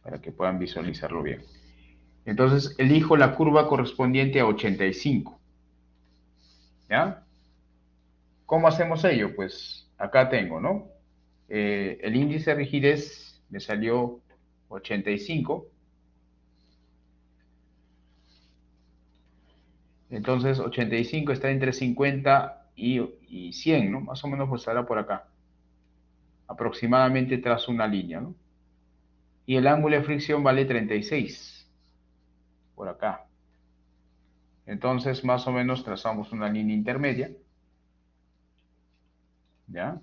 Speaker 1: Para que puedan visualizarlo bien. Entonces, elijo la curva correspondiente a 85. ¿Ya? ¿Cómo hacemos ello? Pues acá tengo, ¿no? El índice de rigidez me salió 85. Entonces, 85 está entre 50 y 100, ¿no? Más o menos pues estará por acá. Aproximadamente trazo una línea, ¿no? Y el ángulo de fricción vale 36. Por acá. Entonces, más o menos trazamos una línea intermedia. ¿Ya?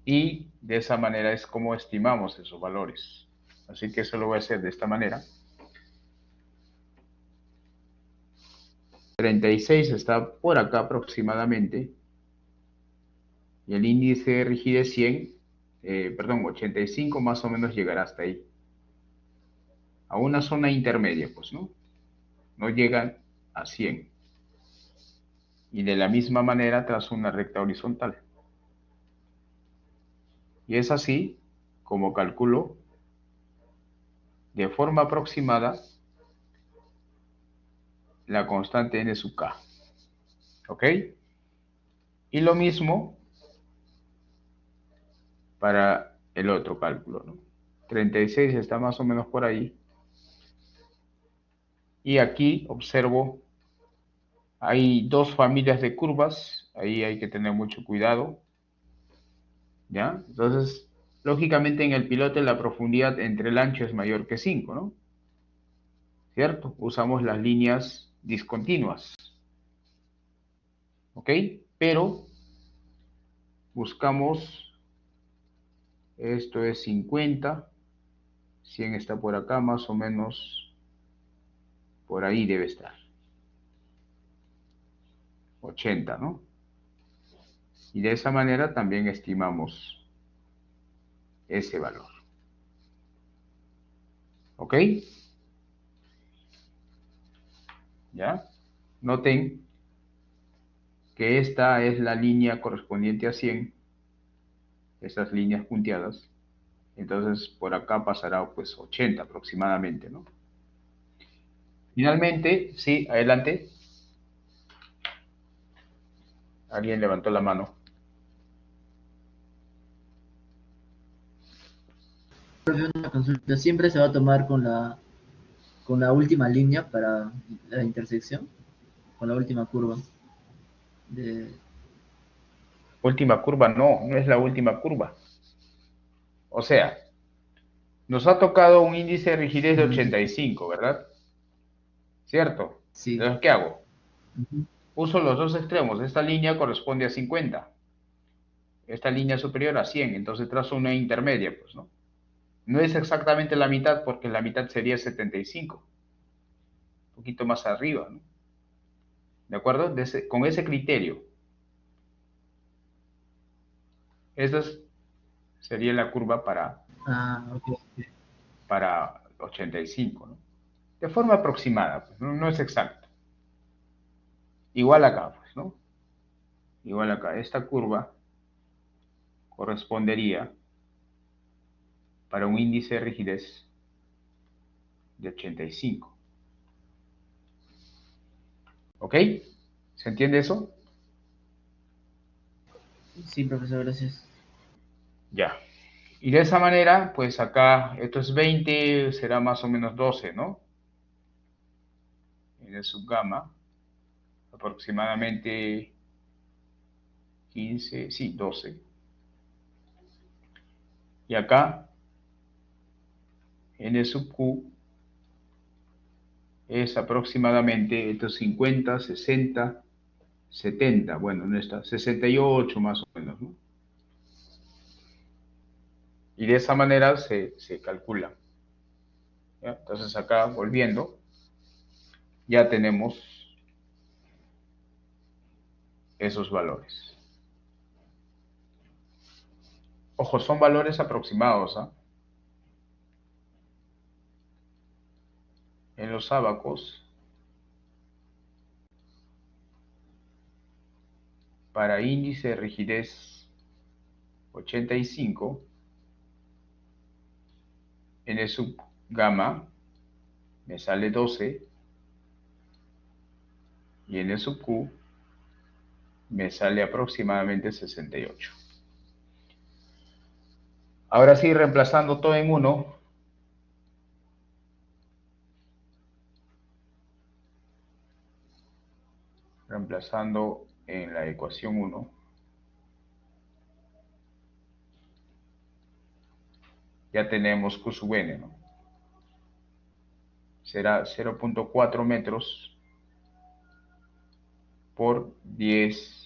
Speaker 1: Y de esa manera es como estimamos esos valores. Así que eso lo voy a hacer de esta manera. 36 está por acá aproximadamente. Y el índice de rigidez 100, perdón, 85 más o menos llegará hasta ahí. A una zona intermedia, pues, ¿no? No llegan a 100. Y de la misma manera trazo una recta horizontal. Y es así como calculo de forma aproximada la constante n sub k. ¿Ok? Y lo mismo para el otro cálculo, ¿no? 36 está más o menos por ahí. Y aquí observo, hay dos familias de curvas, ahí hay que tener mucho cuidado, ¿ya? Entonces, lógicamente en el pilote la profundidad entre el ancho es mayor que 5, ¿no? ¿Cierto? Usamos las líneas discontinuas, ¿ok? Pero buscamos, esto es 50, 100 está por acá, más o menos por ahí debe estar. 80, ¿no? Y de esa manera también estimamos ese valor. ¿Ok? ¿Ya? Noten que esta es la línea correspondiente a 100, estas líneas punteadas. Entonces, por acá pasará pues 80 aproximadamente, ¿no? Finalmente, sí, adelante. Alguien levantó la mano.
Speaker 3: Una consulta, siempre se va a tomar con la última línea para la intersección, con la última curva. De...
Speaker 1: Última curva, no, no es la última curva. O sea, nos ha tocado un índice de rigidez de 85, ¿verdad? ¿Cierto?
Speaker 3: Sí.
Speaker 1: Entonces, ¿qué hago?
Speaker 3: Uh -huh.
Speaker 1: uso los dos extremos. Esta línea corresponde a 50. Esta línea superior a 100. Entonces trazo una intermedia, pues, ¿no? No es exactamente la mitad, porque la mitad sería 75. Un poquito más arriba, ¿no? ¿De acuerdo? Con ese criterio. Esta sería la curva
Speaker 3: Ok.
Speaker 1: para 85, ¿no? De forma aproximada, pues, no es exacto. Igual acá, pues, ¿no? Igual acá. Esta curva correspondería para un índice de rigidez de 85. ¿Ok? ¿Se entiende eso?
Speaker 3: Sí, profesor, gracias.
Speaker 1: Ya. Y de esa manera, pues acá, esto es 20, será más o menos 12, ¿no? En el subgamma, aproximadamente 15, sí, 12. Y acá, en el sub Q, es aproximadamente estos 50, 60, 70, bueno, no está, 68 más o menos, ¿no? Y de esa manera se calcula. ¿Ya? Entonces acá, volviendo, ya tenemos esos valores. Ojo, son valores aproximados, ¿ah? En los ábacos, para índice de rigidez 85, en el subgamma me sale 12 y en el sub Q me sale aproximadamente 68. Ahora sí, reemplazando todo en 1, reemplazando en la ecuación 1, ya tenemos Q sub n, ¿no? Será 0.4 metros por 10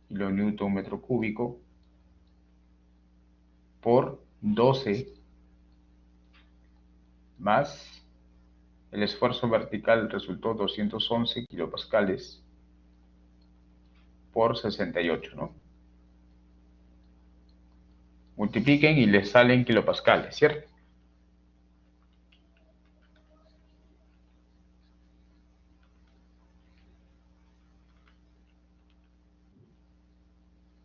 Speaker 1: kilonewton metro cúbico por 12 más el esfuerzo vertical resultó 211 kilopascales por 68, ¿no? Multipliquen y les salen kilopascales, ¿cierto?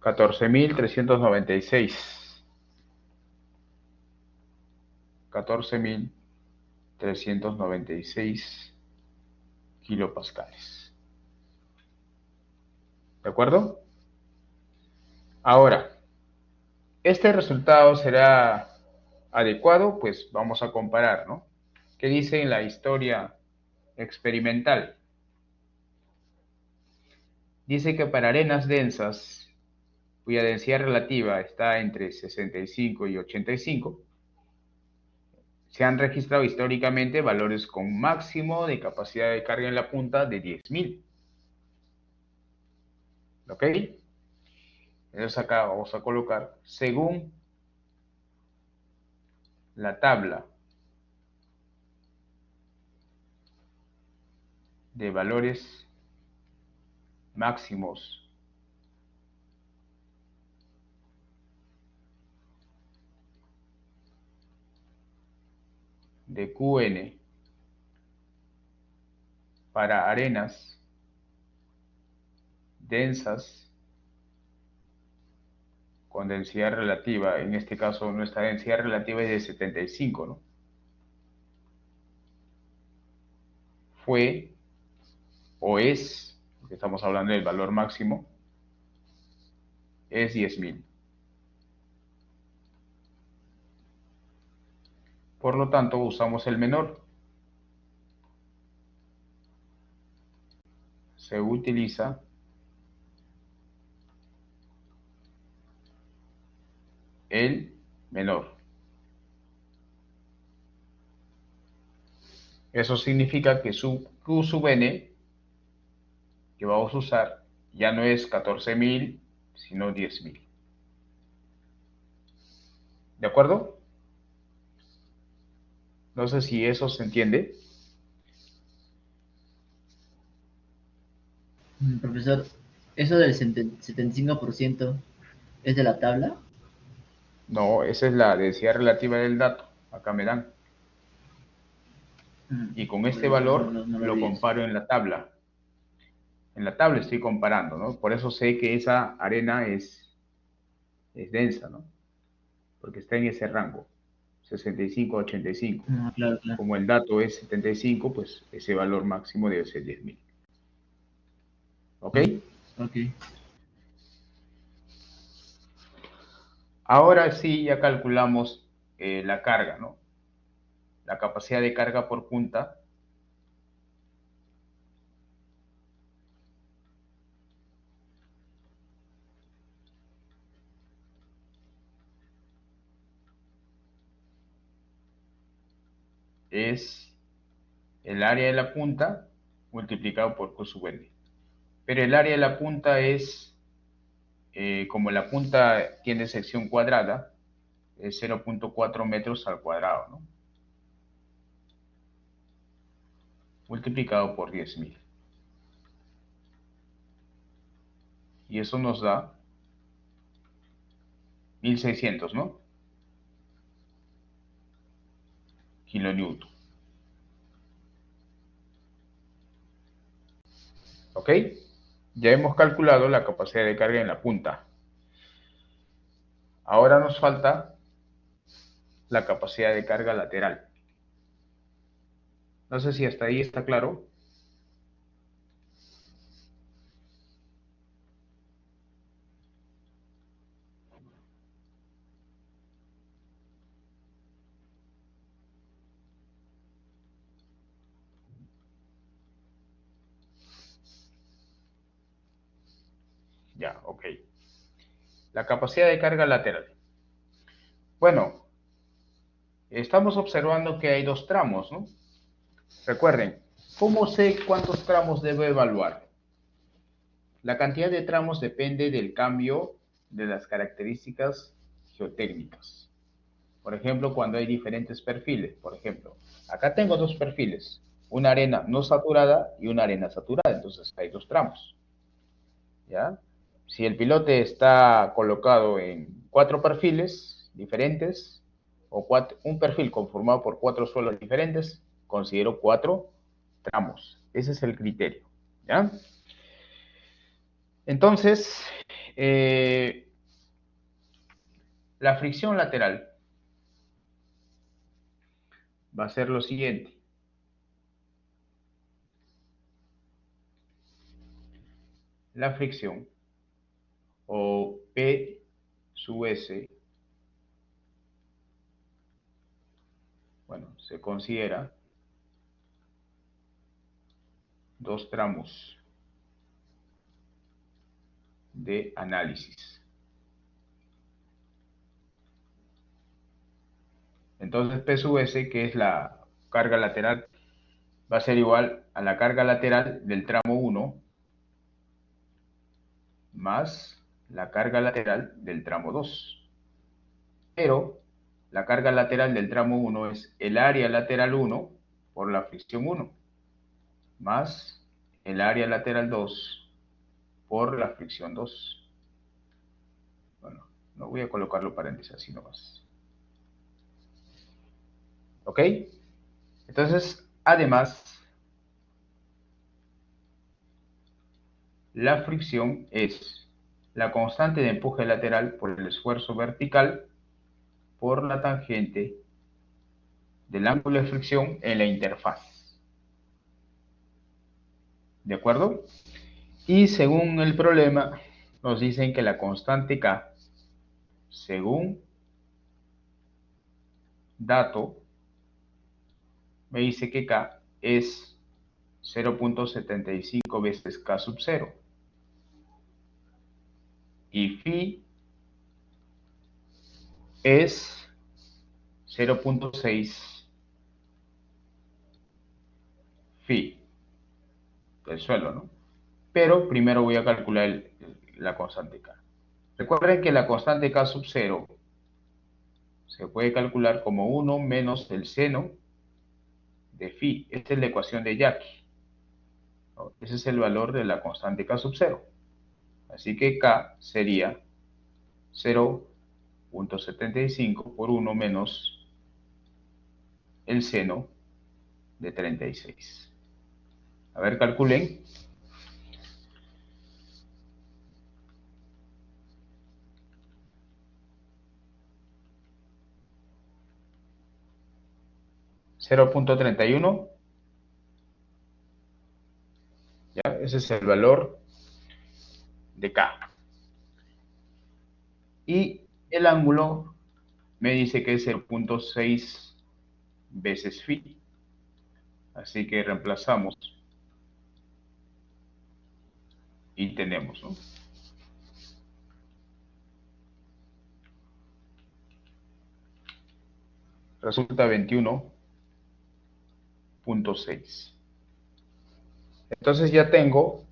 Speaker 1: $14,396. 14,396 kilopascales. ¿De acuerdo? Ahora, ¿este resultado será adecuado? Pues vamos a comparar, ¿no? ¿Qué dice en la historia experimental? Dice que para arenas densas, cuya densidad relativa está entre 65 y 85, se han registrado históricamente valores con máximo de capacidad de carga en la punta de 10.000. ¿Ok? Entonces acá vamos a colocar, según la tabla de valores máximos de Qn para arenas densas con densidad relativa, en este caso nuestra densidad relativa es de 75, ¿no? Fue o es, porque estamos hablando del valor máximo, es 10.000. Por lo tanto, usamos el menor. Se utiliza el menor. Eso significa que Q sub n que vamos a usar ya no es 14.000, sino 10.000. ¿De acuerdo? No sé si eso se entiende.
Speaker 3: Profesor, ¿eso del 75% es de la tabla?
Speaker 1: No, esa es la densidad relativa del dato. Acá me dan. Y con
Speaker 3: Porque
Speaker 1: este valor
Speaker 3: no lo
Speaker 1: lo
Speaker 3: vi eso.
Speaker 1: comparo en la tabla. En la tabla estoy comparando, ¿no? Por eso sé que esa arena es densa, ¿no? Porque está en ese rango, 65 a 85.
Speaker 3: Ah, claro, claro.
Speaker 1: Como el dato es 75, pues ese valor máximo debe ser 10.000. ¿Ok?
Speaker 3: Ok.
Speaker 1: Ahora sí ya calculamos la carga, ¿no? La capacidad de carga por punta es el área de la punta multiplicado por Q sub n. Pero el área de la punta es, como la punta tiene sección cuadrada, es 0.4 metros al cuadrado, ¿no? Multiplicado por 10.000. Y eso nos da 1.600, ¿no? Kilonewton. ¿Ok? Ya hemos calculado la capacidad de carga en la punta. Ahora nos falta la capacidad de carga lateral. No sé si hasta ahí está claro. Ya, ok. La capacidad de carga lateral. Bueno, estamos observando que hay dos tramos, ¿no? Recuerden, ¿cómo sé cuántos tramos debo evaluar? La cantidad de tramos depende del cambio de las características geotécnicas. Por ejemplo, cuando hay diferentes perfiles. Por ejemplo, acá tengo dos perfiles, una arena no saturada y una arena saturada. Entonces hay dos tramos. ¿Ya? Si el pilote está colocado en cuatro perfiles diferentes, o un perfil conformado por cuatro suelos diferentes, considero cuatro tramos. Ese es el criterio. ¿Ya? Entonces, eh, la fricción lateral va a ser lo siguiente. La fricción, o P sub S, bueno, se considera dos tramos de análisis. Entonces, P sub S, que es la carga lateral, va a ser igual a la carga lateral del tramo 1 más la carga lateral del tramo 2. Pero la carga lateral del tramo 1 es el área lateral 1 por la fricción 1 más el área lateral 2 por la fricción 2. Bueno, no voy a colocarlo paréntesis así nomás. ¿Ok? Entonces, además, la fricción es la constante de empuje lateral por el esfuerzo vertical por la tangente del ángulo de fricción en la interfaz. ¿De acuerdo? Y según el problema, nos dicen que la constante K, según dato, me dice que K es 0.75 veces K sub 0. Y phi es 0.6 phi del suelo, ¿no? pero primero voy a calcular la constante K. Recuerden que la constante K sub 0 se puede calcular como 1 menos el seno de phi. Esta es la ecuación de Jackie, ¿no? Ese es el valor de la constante K sub 0. Así que K sería 0.75 por 1 menos el seno de 36. A ver, calculen. ¿0.31? ¿Ya? Ese es el valor de K. Y el ángulo me dice que es 0.6 veces phi. Así que reemplazamos y tenemos, ¿no? Resulta 21.6. Entonces ya tengo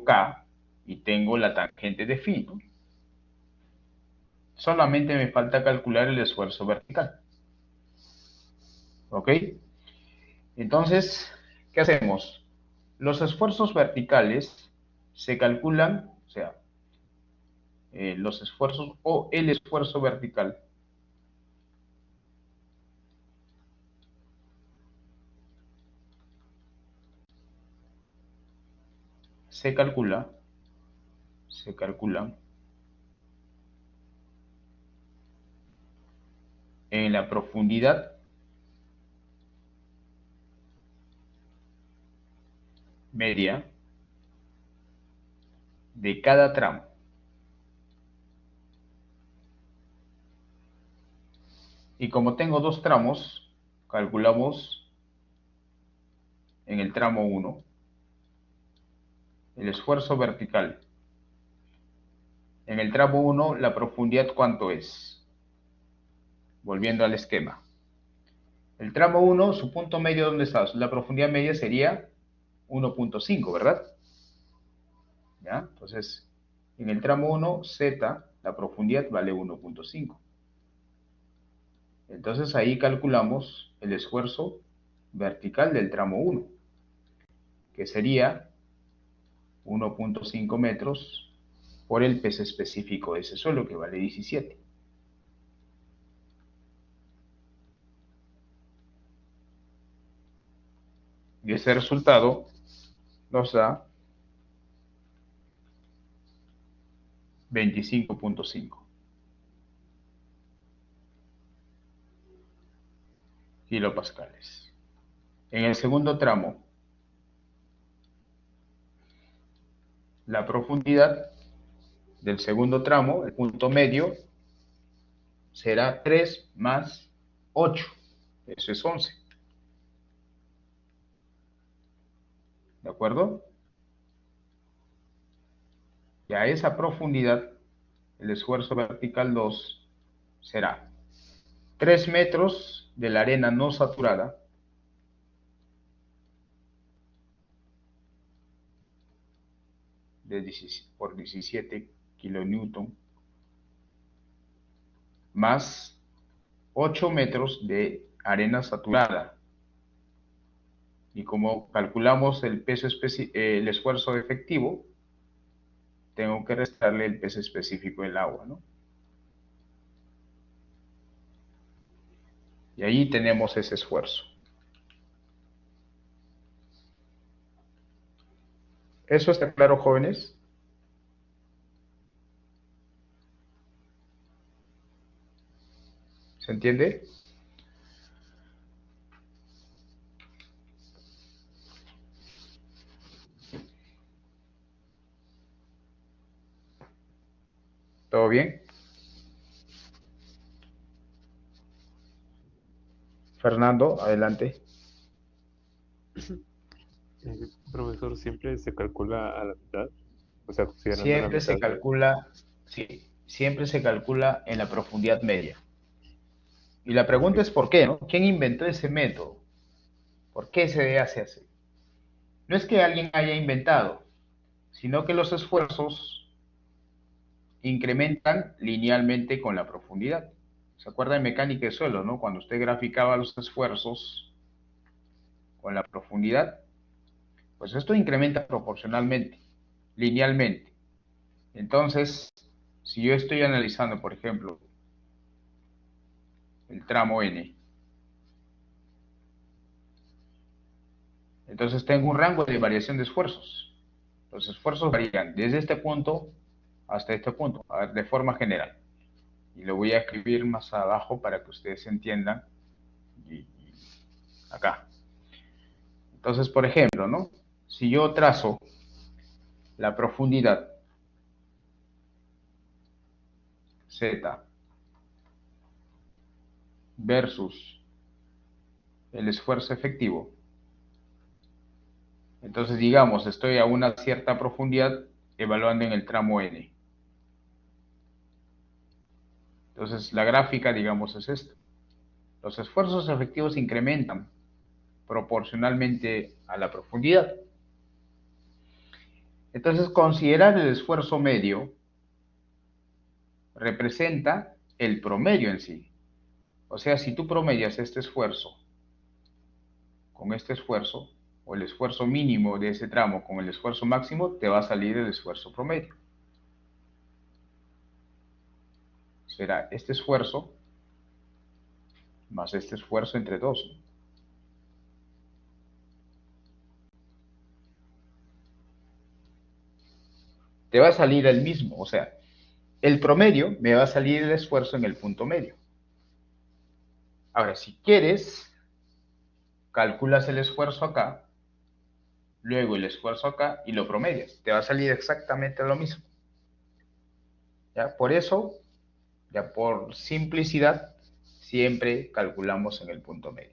Speaker 1: K y tengo la tangente de phi, ¿no? Solamente me falta calcular el esfuerzo vertical. ¿Ok? Entonces, ¿qué hacemos? Los esfuerzos verticales se calculan, o sea, los esfuerzos o el esfuerzo vertical se calculan en la profundidad media de cada tramo. Y como tengo dos tramos, calculamos en el tramo 1 el esfuerzo vertical. En el tramo 1, la profundidad, ¿cuánto es? Volviendo al esquema. El tramo 1, su punto medio, ¿dónde está? La profundidad media sería 1.5, ¿verdad? ¿Ya? Entonces, en el tramo 1, Z, la profundidad vale 1.5. Entonces, ahí calculamos el esfuerzo vertical del tramo 1, que sería 1.5 metros por el peso específico de ese suelo, que vale 17. Y ese resultado nos da 25.5 kilopascales. En el segundo tramo, la profundidad del segundo tramo, el punto medio, será 3 más 8. Eso es 11. ¿De acuerdo? Y a esa profundidad, el esfuerzo vertical 2 será 3 metros de la arena no saturada por 17 kilonewton más 8 metros de arena saturada. Y como calculamos el peso el esfuerzo efectivo, tengo que restarle el peso específico del agua, ¿no? Y ahí tenemos ese esfuerzo. ¿Eso está claro, jóvenes? ¿Se entiende? ¿Todo bien? Fernando, adelante.
Speaker 4: Profesor, siempre se calcula a la mitad, o sea, considerando la
Speaker 1: Siempre se
Speaker 4: mitad.
Speaker 1: calcula, sí, siempre se calcula en la profundidad media. Y la pregunta es ¿por qué, no? ¿Quién inventó ese método? ¿Por qué se hace así? No es que alguien haya inventado, sino que los esfuerzos incrementan linealmente con la profundidad. ¿Se acuerda en mecánica de suelo, no? Cuando usted graficaba los esfuerzos con la profundidad, pues esto incrementa proporcionalmente, linealmente. Entonces, si yo estoy analizando, por ejemplo, el tramo N, entonces tengo un rango de variación de esfuerzos. Los esfuerzos varían desde este punto hasta este punto, de forma general. Y lo voy a escribir más abajo para que ustedes entiendan. Y acá. Entonces, por ejemplo, ¿no? Si yo trazo la profundidad Z versus el esfuerzo efectivo, entonces digamos, estoy a una cierta profundidad evaluando en el tramo N. Entonces, la gráfica, digamos, es esto. Los esfuerzos efectivos incrementan proporcionalmente a la profundidad. Entonces, considerar el esfuerzo medio representa el promedio en sí. O sea, si tú promedias este esfuerzo con este esfuerzo, o el esfuerzo mínimo de ese tramo con el esfuerzo máximo, te va a salir el esfuerzo promedio. Será este esfuerzo más este esfuerzo entre 2. Te va a salir el mismo, o sea, el promedio me va a salir el esfuerzo en el punto medio. Ahora, si quieres, calculas el esfuerzo acá, luego el esfuerzo acá y lo promedias. Te va a salir exactamente lo mismo. ¿Ya? Por eso, ya por simplicidad, siempre calculamos en el punto medio,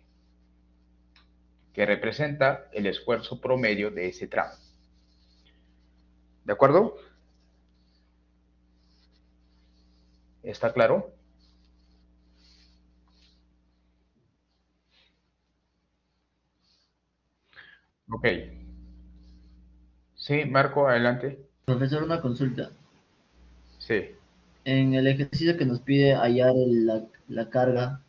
Speaker 1: que representa el esfuerzo promedio de ese tramo. ¿De acuerdo? ¿Está claro? Ok. Sí, Marco, adelante.
Speaker 3: Profesor, una consulta.
Speaker 1: Sí.
Speaker 3: En el ejercicio que nos pide hallar la carga,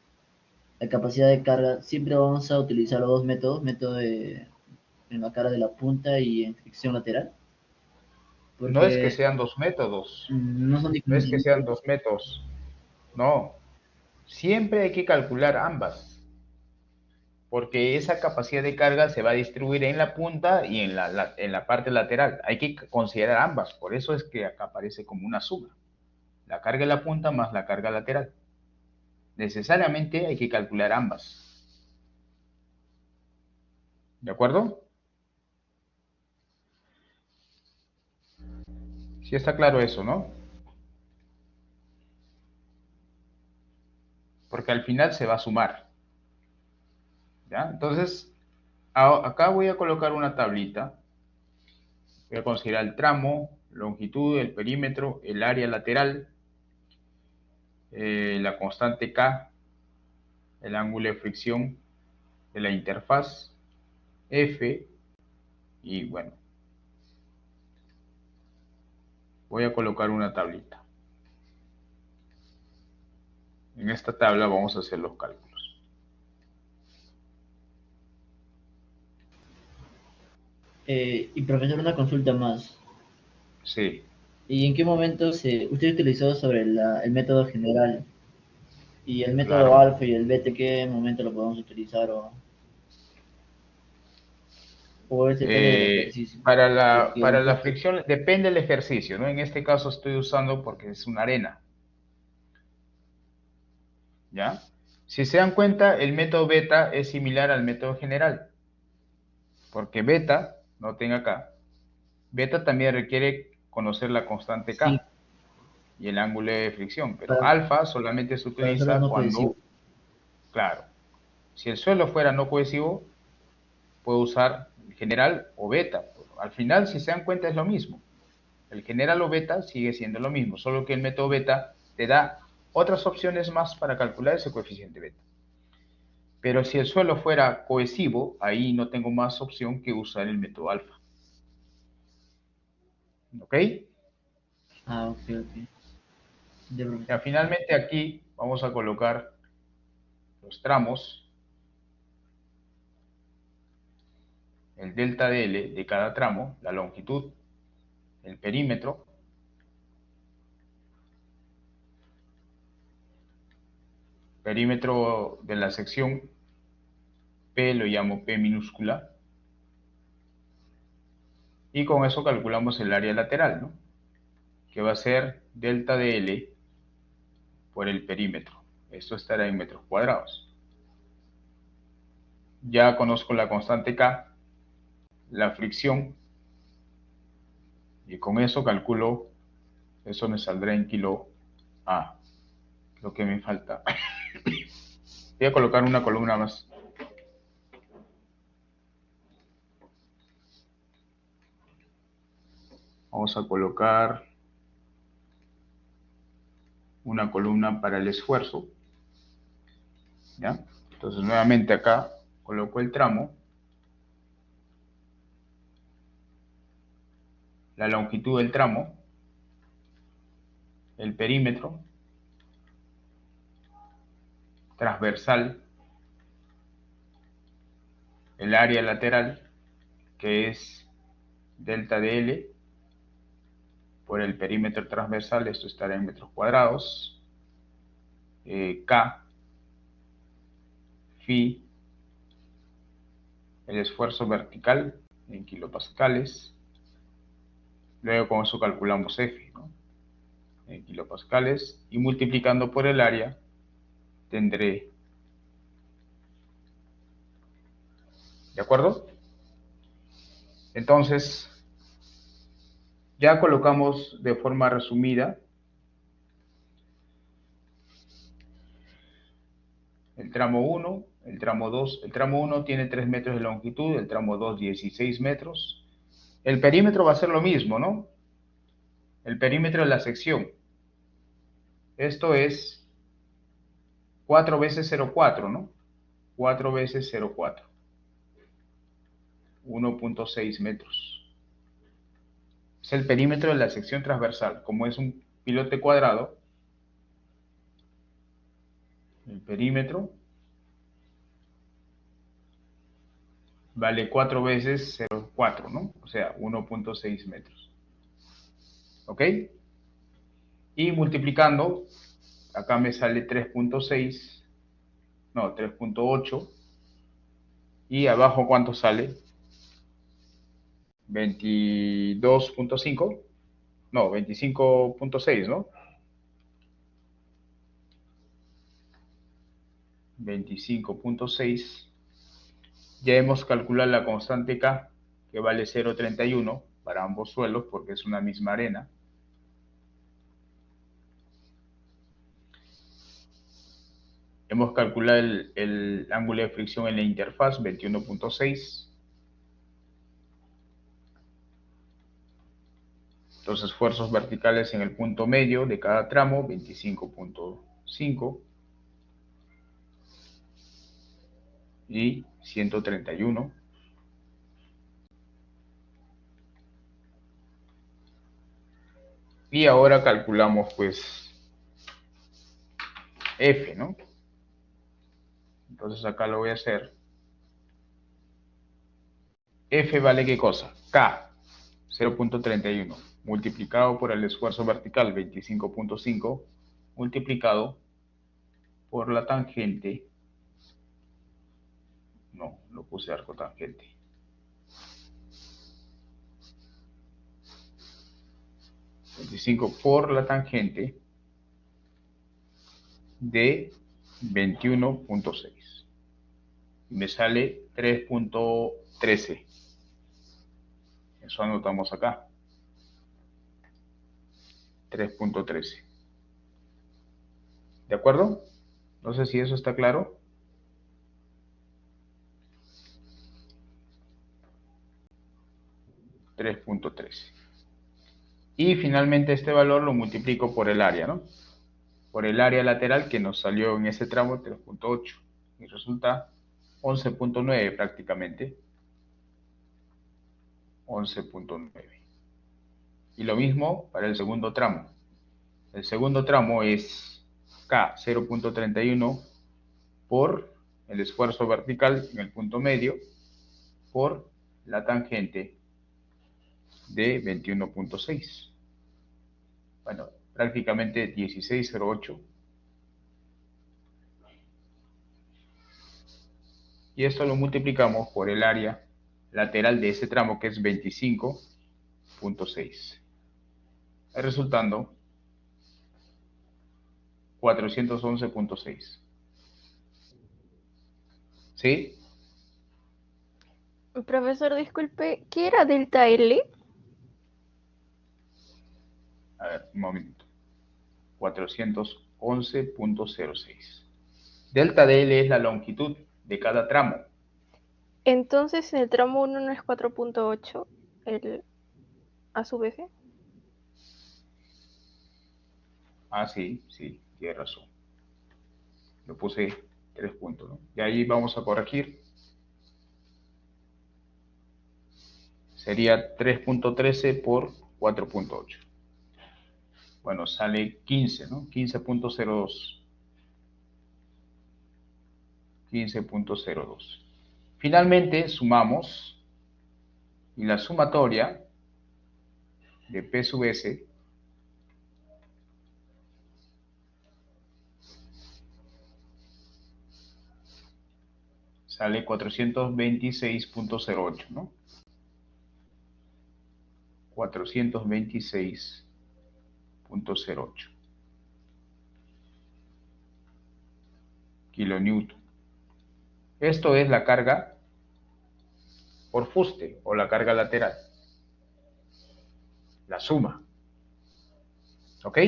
Speaker 3: la capacidad de carga, siempre vamos a utilizar los dos métodos, en la cara de la punta y en fricción lateral,
Speaker 1: No es que
Speaker 3: porque
Speaker 1: sean dos métodos.
Speaker 3: no son
Speaker 1: No es que
Speaker 3: diferentes.
Speaker 1: sean dos métodos. No. Siempre hay que calcular ambas, porque esa capacidad de carga se va a distribuir en la punta y en la parte lateral. Hay que considerar ambas, por eso es que acá aparece como una suma. La carga en la punta más la carga lateral. Necesariamente hay que calcular ambas. ¿De acuerdo? Sí está claro eso, ¿no? Porque al final se va a sumar. ¿Ya? Entonces, acá voy a colocar una tablita. Voy a considerar el tramo, longitud, el perímetro, el área lateral, la constante K, el ángulo de fricción de la interfaz, F, y bueno, voy a colocar una tablita. En esta tabla vamos a hacer los cálculos.
Speaker 3: Y profesor, una consulta más.
Speaker 1: Sí.
Speaker 3: ¿Y en qué momento usted utilizó sobre el método general? ¿Y el método
Speaker 1: Claro.
Speaker 3: alfa y el beta, qué momento lo podemos utilizar? ¿O es depende del ejercicio? Porque
Speaker 1: Para la
Speaker 3: nosotros,
Speaker 1: fricción depende del ejercicio, ¿no? En este caso estoy usando porque es una arena, ¿ya? Si se dan cuenta, el método beta es similar al método general, porque beta, noten acá, beta también requiere conocer la constante
Speaker 3: sí,
Speaker 1: K y el ángulo de fricción, pero
Speaker 3: para,
Speaker 1: alfa solamente se
Speaker 3: para suelos
Speaker 1: utiliza
Speaker 3: no
Speaker 1: cuando,
Speaker 3: cohesivos.
Speaker 1: claro, si el suelo fuera no cohesivo, puedo usar general o beta. Al final, si se dan cuenta, es lo mismo. El general o beta sigue siendo lo mismo, solo que el método beta te da otras opciones más para calcular ese coeficiente beta. Pero si el suelo fuera cohesivo, ahí no tengo más opción que usar el método alfa. ¿Ok?
Speaker 3: Ah, ok, ok. Ya,
Speaker 1: Ya,
Speaker 3: profesor.
Speaker 1: finalmente aquí vamos a colocar los tramos, el delta de L de cada tramo, la longitud, el perímetro, perímetro de la sección, P lo llamo P minúscula, y con eso calculamos el área lateral, ¿no? Que va a ser delta de L por el perímetro. Esto estará en metros cuadrados. Ya conozco la constante K, la fricción, y con eso calculo, eso me saldrá en kilo A, lo que me falta. Voy a colocar una columna más. Vamos a colocar una columna para el esfuerzo. ¿Ya? Entonces nuevamente acá coloco el tramo, la longitud del tramo, el perímetro, transversal, el área lateral, que es delta de L por el perímetro transversal, esto estará en metros cuadrados, K, phi, el esfuerzo vertical en kilopascales, luego con eso calculamos F, ¿no? En kilopascales, y multiplicando por el área tendré, ¿de acuerdo? Entonces, ya colocamos de forma resumida el tramo 1, el tramo 2. El tramo 1 tiene 3 metros de longitud, el tramo 2 16 metros. El perímetro va a ser lo mismo, ¿no? El perímetro de la sección. Esto es 4 veces 0,4, ¿no? 4 veces 0,4. 1.6 metros. Es el perímetro de la sección transversal. Como es un pilote cuadrado, el perímetro vale 4 veces 0,4, ¿no? O sea, 1.6 metros. ¿Ok? Y multiplicando, acá me sale 3.6, no, 3.8. Y abajo, ¿cuánto sale? 22.5. No, 25.6, ¿no? 25.6. Ya hemos calculado la constante K, que vale 0.31 para ambos suelos, porque es una misma arena. Hemos calculado el ángulo de fricción en la interfaz, 21.6. Los esfuerzos verticales en el punto medio de cada tramo, 25.5 y 131. Y ahora calculamos pues F, ¿no? Entonces acá lo voy a hacer. F vale ¿qué cosa? K, 0.31, multiplicado por el esfuerzo vertical, 25.5, multiplicado por la tangente. No, lo puse arco tangente. Por la tangente de 21.6. Y me sale 3.13. Eso anotamos acá. 3.13. ¿De acuerdo? No sé si eso está claro. $3.13. Y finalmente este valor lo multiplico por el área, ¿no? Por el área lateral que nos salió en ese tramo 3.8. Y resulta 11.9 prácticamente. 11.9. Y lo mismo para el segundo tramo. El segundo tramo es K 0.31 por el esfuerzo vertical en el punto medio por la tangente de 21.6. Bueno, prácticamente 16.08. Y esto lo multiplicamos por el área lateral de ese tramo, que es 25.6. Resultando 411.6. ¿Sí?
Speaker 2: Profesor, disculpe, ¿qué era delta L?
Speaker 1: A ver, un momento. 411.06. Delta de L es la longitud de cada tramo.
Speaker 2: Entonces, en el tramo 1 no es 4.8 el a su vez.
Speaker 1: Ah, sí, tiene razón. Lo puse 3 puntos, ¿no? Y ahí vamos a corregir. Sería 3.13 por 4.8. Bueno, sale 15, ¿no? 15.02. 15.02. Finalmente sumamos y la sumatoria de P sub S sale 426.08, ¿no? 426.08 kilonewton. Esto es la carga por fuste o la carga lateral. La suma. ¿Ok?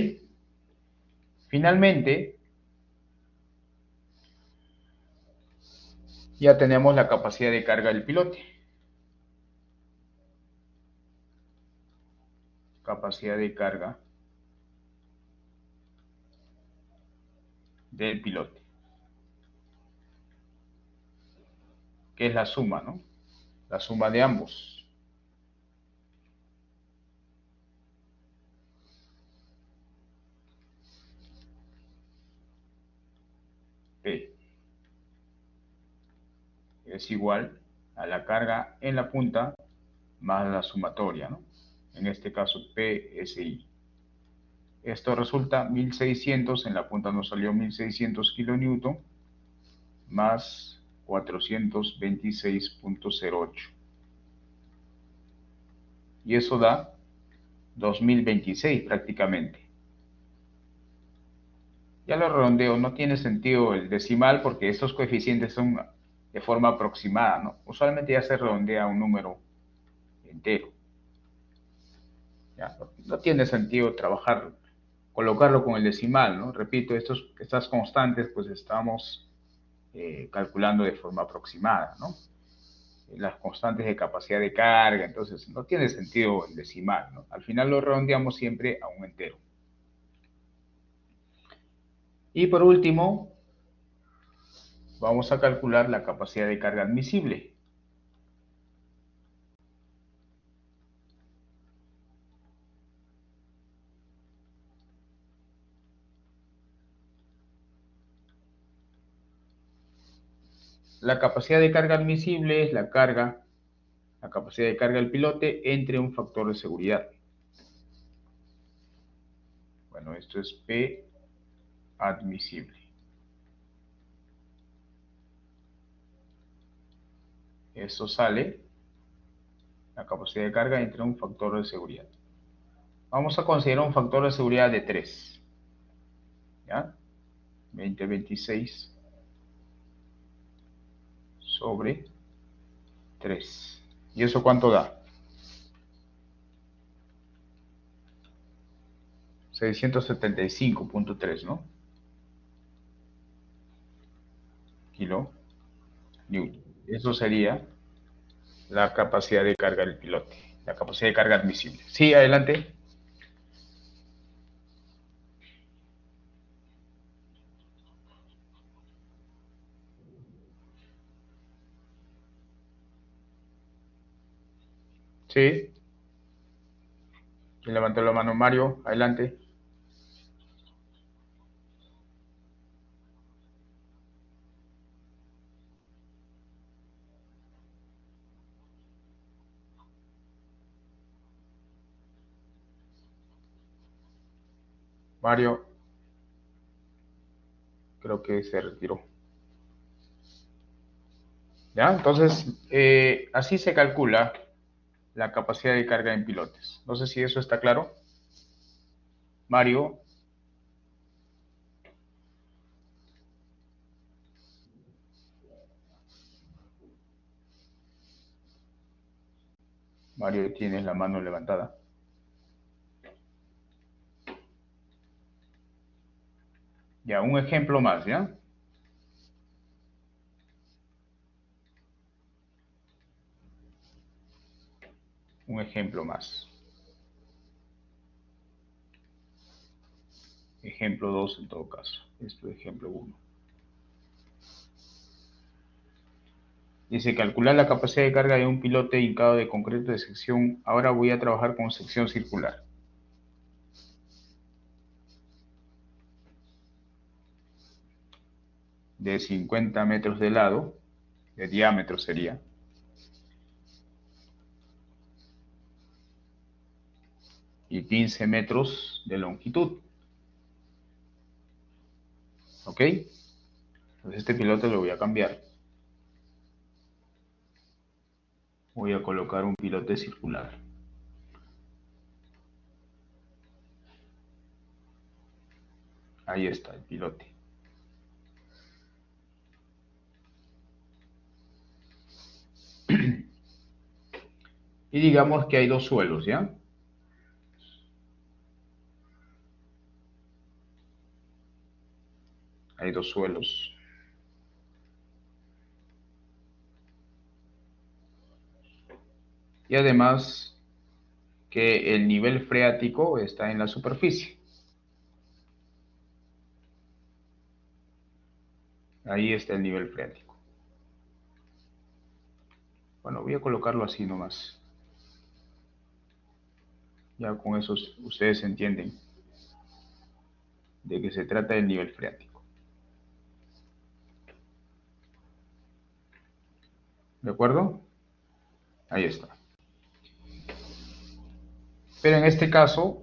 Speaker 1: Finalmente, ya tenemos la capacidad de carga del pilote. Capacidad de carga del pilote. Que es la suma, ¿no? La suma de ambos. P es igual a la carga en la punta más la sumatoria, ¿no? En este caso PSI. Esto resulta 1600, en la punta nos salió 1600 kilonewton más 426.08. Y eso da 2026 prácticamente. Ya lo redondeo, no tiene sentido el decimal porque estos coeficientes son de forma aproximada, ¿no? Usualmente ya se redondea a un número entero. ¿Ya? No tiene sentido colocarlo con el decimal, ¿no? Repito, estas constantes pues estamos calculando de forma aproximada, ¿no? Las constantes de capacidad de carga, entonces no tiene sentido el decimal, ¿no? Al final lo redondeamos siempre a un entero. Y por último, vamos a calcular la capacidad de carga admisible. La capacidad de carga admisible es la capacidad de carga del pilote entre un factor de seguridad. Bueno, esto es P admisible. Eso sale la capacidad de carga entre un factor de seguridad. Vamos a considerar un factor de seguridad de 3. ¿Ya? 2026 sobre 3. ¿Y eso cuánto da? 675.3, ¿no? Kilo Newton. Eso sería la capacidad de carga del pilote, la capacidad de carga admisible. Sí, adelante. Sí. ¿Quién levantó la mano? Mario, adelante. Mario, creo que se retiró. ¿Ya? Entonces, así se calcula la capacidad de carga en pilotes. No sé si eso está claro. Mario, Mario, tienes la mano levantada. Ya, un ejemplo más, ¿ya? Un ejemplo más. Ejemplo 2 en todo caso. Esto es ejemplo 1. Dice, calcular la capacidad de carga de un pilote hincado de concreto de sección. Ahora voy a trabajar con sección circular. De 50 metros de lado, de diámetro sería. Y 15 metros de longitud. ¿Ok? Entonces este pilote lo voy a cambiar. Voy a colocar un pilote circular. Ahí está el pilote. Y digamos que hay dos suelos, ¿ya? Hay dos suelos. Y además que el nivel freático está en la superficie. Ahí está el nivel freático. Bueno, voy a colocarlo así nomás. Ya con eso ustedes entienden de qué se trata el nivel freático. ¿De acuerdo? Ahí está. Pero en este caso,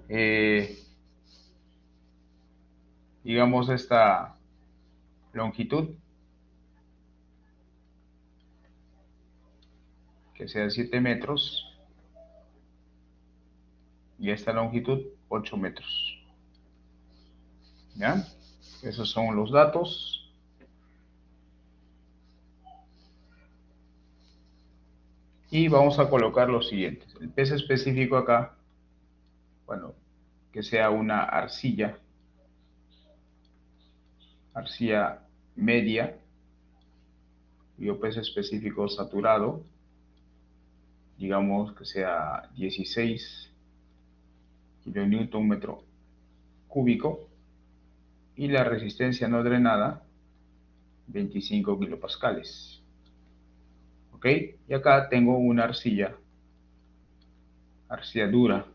Speaker 1: digamos esta longitud, que sea 7 metros, y esta longitud 8 metros. ¿Ya? Esos son los datos. Y vamos a colocar los siguientes. El peso específico acá, bueno, que sea una arcilla media, cuyo peso específico saturado, digamos que sea 16 kilonewton metro cúbico, y la resistencia no drenada 25 kilopascales. ¿Ok? Y acá tengo una arcilla dura,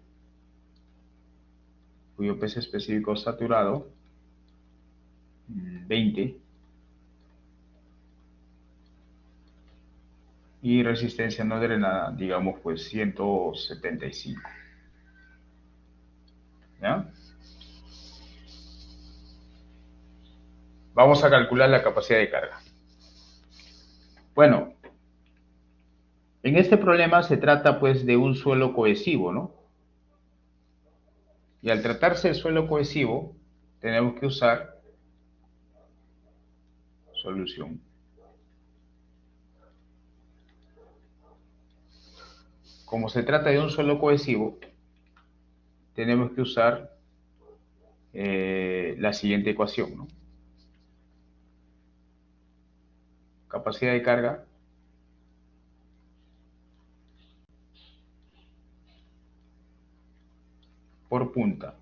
Speaker 1: cuyo peso específico saturado 20 y resistencia no drenada, digamos pues 175. ¿Ya? Vamos a calcular la capacidad de carga. Bueno, en este problema se trata pues de un suelo cohesivo, ¿no? Y al tratarse de suelo cohesivo, tenemos que usar solución. Como se trata de un suelo cohesivo, tenemos que usar la siguiente ecuación, ¿no? Capacidad de carga por punta.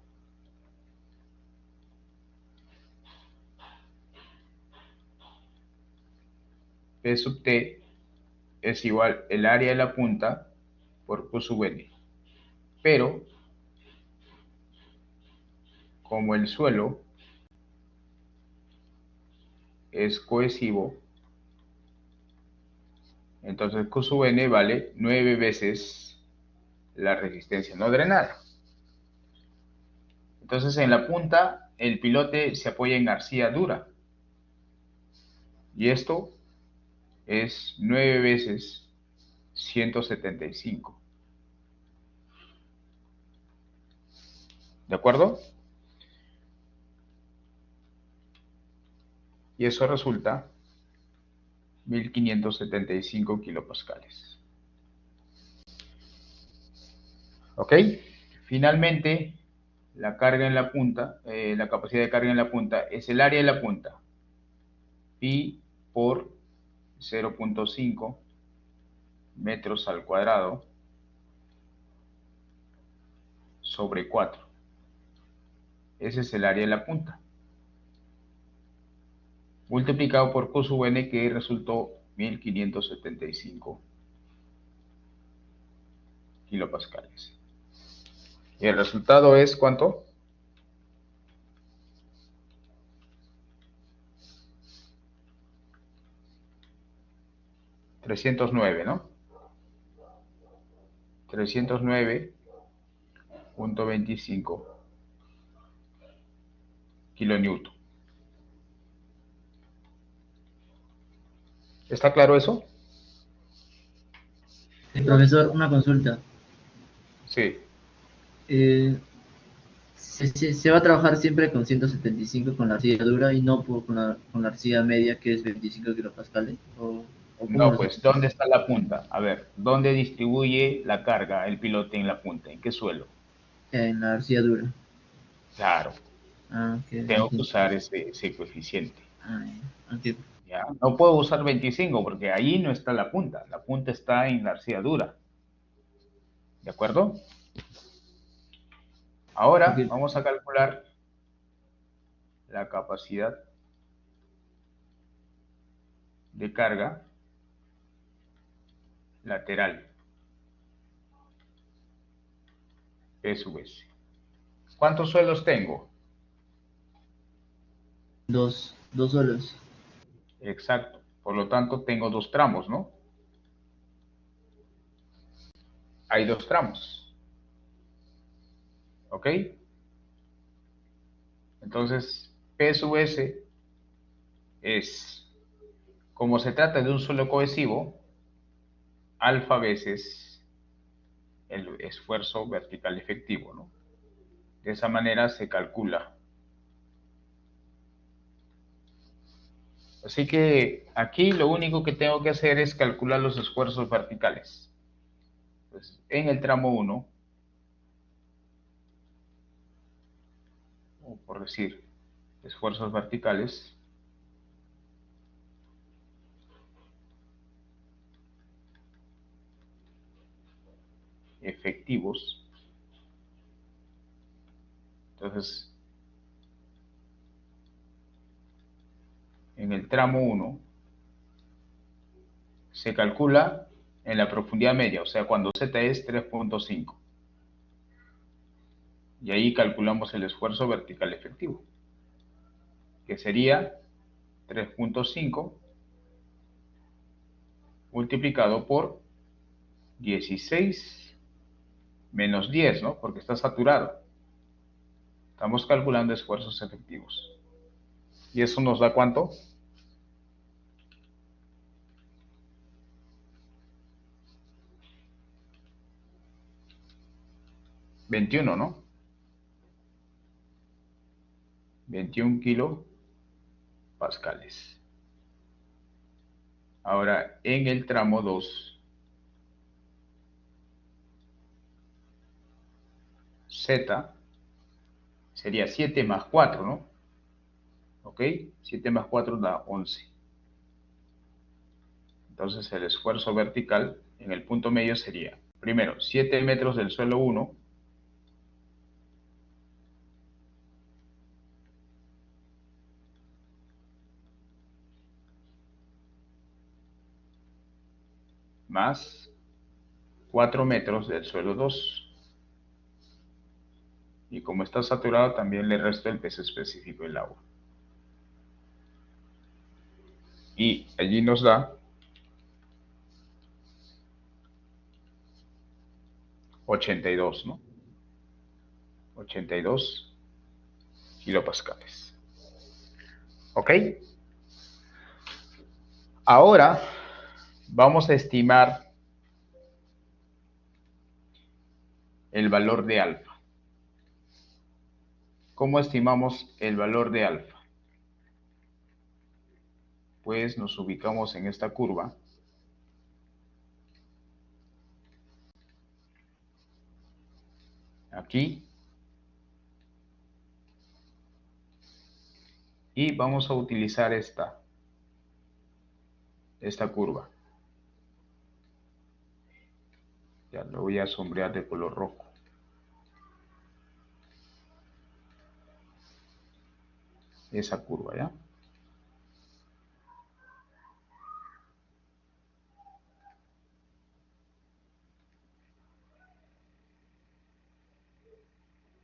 Speaker 1: P sub T es igual el área de la punta por Q sub N. Pero, como el suelo es cohesivo, entonces Q sub N vale 9 veces la resistencia no drenada. Entonces en la punta el pilote se apoya en arcilla dura. Y esto es 9 veces 175. ¿De acuerdo? Y eso resulta 1575 kilopascales. ¿Ok? Finalmente, la carga en la punta, la capacidad de carga en la punta es el área de la punta. Pi por 0.5 metros al cuadrado sobre 4. Ese es el área de la punta. Multiplicado por Q sub N, que resultó 1575 kilopascales. Y el resultado es ¿cuánto? 309, ¿no? 309.25 kilonewton. ¿Está claro eso?
Speaker 3: Profesor, una consulta.
Speaker 1: Sí.
Speaker 3: Se va a trabajar siempre con 175 con la arcilla dura y no con la arcilla media que es 25 kilopascales. ¿O cómo
Speaker 1: No,
Speaker 3: lo
Speaker 1: pues,
Speaker 3: hacemos?
Speaker 1: ¿dónde está la punta? A ver, ¿dónde distribuye la carga el pilote en la punta? ¿En qué suelo?
Speaker 3: En la arcilla dura.
Speaker 1: Claro,
Speaker 3: Ah, ok,
Speaker 1: tengo que
Speaker 3: entiendo.
Speaker 1: usar ese coeficiente.
Speaker 3: Ah, ya, ok.
Speaker 1: ¿Ya? No puedo usar 25 porque ahí no está la punta. La punta está en la arcilla dura. ¿De acuerdo?
Speaker 3: Ok.
Speaker 1: Ahora vamos a calcular la capacidad de carga lateral, P sub S. ¿Cuántos suelos tengo?
Speaker 3: Dos solos.
Speaker 1: Exacto. Por lo tanto, tengo dos tramos, ¿no? Hay dos tramos. ¿Ok? Entonces, P sub S es, como se trata de un suelo cohesivo, alfa veces el esfuerzo vertical efectivo, ¿no? De esa manera se calcula. Así que aquí lo único que tengo que hacer es calcular los esfuerzos verticales. Pues en el tramo 1, o por decir, esfuerzos verticales, efectivos. Entonces, en el tramo 1 se calcula en la profundidad media, o sea, cuando Z es 3.5. Y ahí calculamos el esfuerzo vertical efectivo, que sería 3.5 multiplicado por 16 menos 10, ¿no? Porque está saturado. Estamos calculando esfuerzos efectivos. ¿Y eso nos da cuánto? 21, ¿no? 21 kilopascales. Ahora, en el tramo 2, Z sería 7 más 4, ¿no? ¿Ok? 7 más 4 da 11. Entonces el esfuerzo vertical en el punto medio sería, primero, 7 metros del suelo 1, más 4 metros del suelo 2. Y como está saturado, también le resto el peso específico del agua. Y allí nos da 82, ¿no? 82 kilopascales. ¿Ok? Ahora vamos a estimar el valor de alfa. ¿Cómo estimamos el valor de alfa? Pues nos ubicamos en esta curva. Aquí. Y vamos a utilizar esta curva. Ya lo voy a sombrear de color rojo. Esa curva, ¿ya?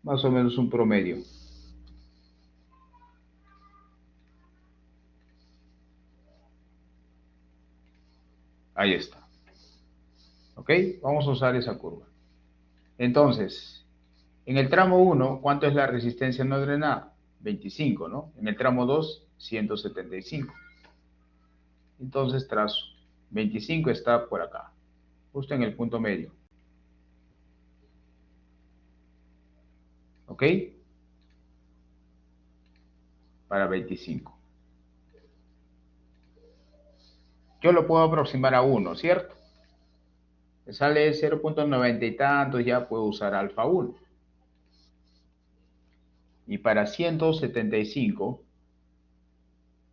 Speaker 1: Más o menos un promedio. Ahí está. ¿Ok? Vamos a usar esa curva. Entonces, en el tramo 1, ¿cuánto es la resistencia no drenada? 25, ¿no? En el tramo 2, 175. Entonces trazo. 25 está por acá, justo en el punto medio. ¿Ok? Para 25. Yo lo puedo aproximar a 1, ¿cierto? Me sale 0.90 y tantos, ya puedo usar alfa 1. Y para 175,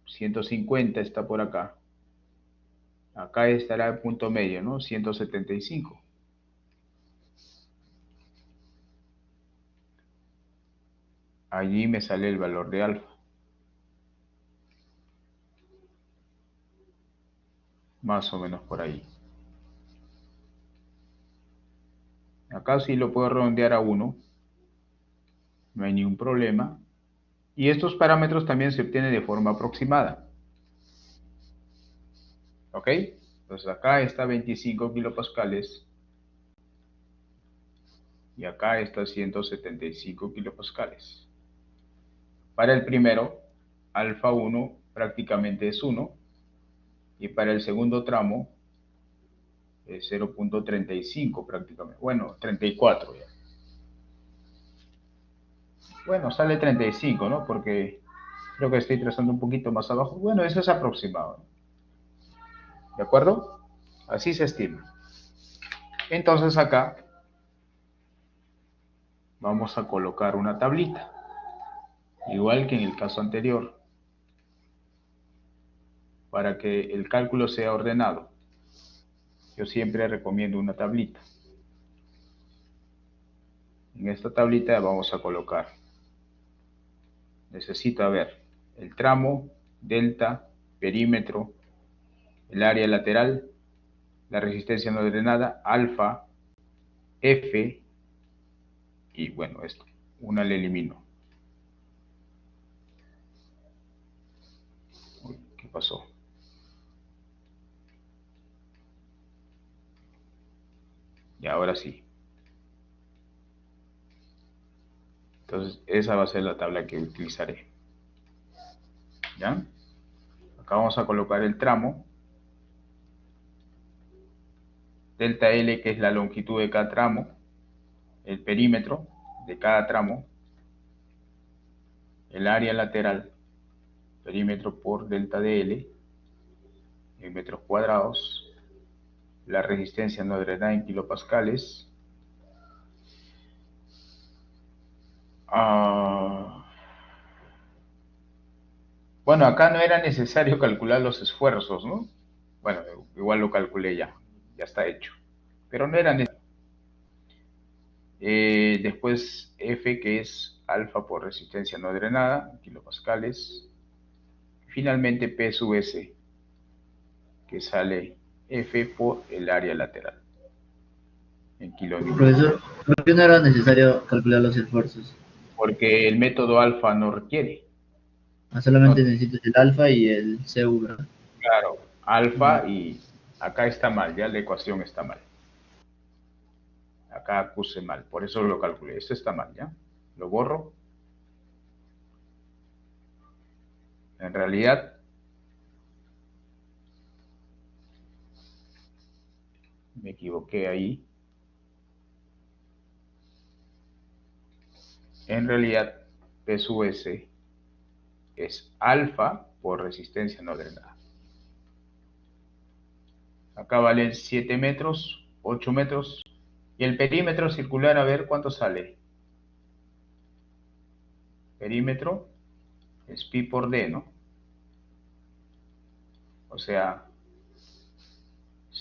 Speaker 1: 150 está por acá. Acá estará el punto medio, ¿no? 175. Allí me sale el valor de alfa. Más o menos por ahí. Acá sí lo puedo redondear a 1. No hay ningún problema. Y estos parámetros también se obtienen de forma aproximada. ¿Ok? Entonces acá está 25 kilopascales. Y acá está 175 kilopascales. Para el primero, alfa 1 prácticamente es 1. Y para el segundo tramo, es 0.35 prácticamente. Bueno, 34 ya. Bueno, sale 35, ¿no? Porque creo que estoy trazando un poquito más abajo. Bueno, eso es aproximado. ¿De acuerdo? Así se estima. Entonces acá vamos a colocar una tablita. Igual que en el caso anterior. Para que el cálculo sea ordenado. Yo siempre recomiendo una tablita. En esta tablita vamos a colocar. Necesito, a ver, el tramo, delta, perímetro, el área lateral, la resistencia no drenada, alfa, F, y bueno, esto, una le elimino. Uy, ¿qué pasó? Y ahora sí. Entonces, esa va a ser la tabla que utilizaré. ¿Ya? Acá vamos a colocar el tramo. Delta L, que es la longitud de cada tramo. El perímetro de cada tramo. El área lateral. Perímetro por delta de L. En metros cuadrados. La resistencia no drenada en kilopascales. Bueno, acá no era necesario calcular los esfuerzos, ¿no? Bueno, igual lo calculé ya está hecho. Pero no era necesario. Después F, que es alfa por resistencia no drenada, kilopascales. Finalmente P sub S, que sale F por el área lateral. en kilonewton.
Speaker 3: Profesor, ¿por qué no era necesario calcular los esfuerzos?
Speaker 1: Porque el método alfa no requiere.
Speaker 3: Solamente
Speaker 1: No,
Speaker 3: necesito el alfa y el CU, ¿verdad?
Speaker 1: claro,
Speaker 3: Mm.
Speaker 1: alfa y acá está mal, ya la ecuación está mal. Acá puse mal, por eso lo calculé. Esto está mal, ¿ya? Lo borro. En realidad, me equivoqué ahí. En realidad, P sub S es alfa por resistencia no drenada. Acá vale 7 metros, 8 metros. Y el perímetro circular, a ver cuánto sale. Perímetro es pi por d, ¿no? O sea,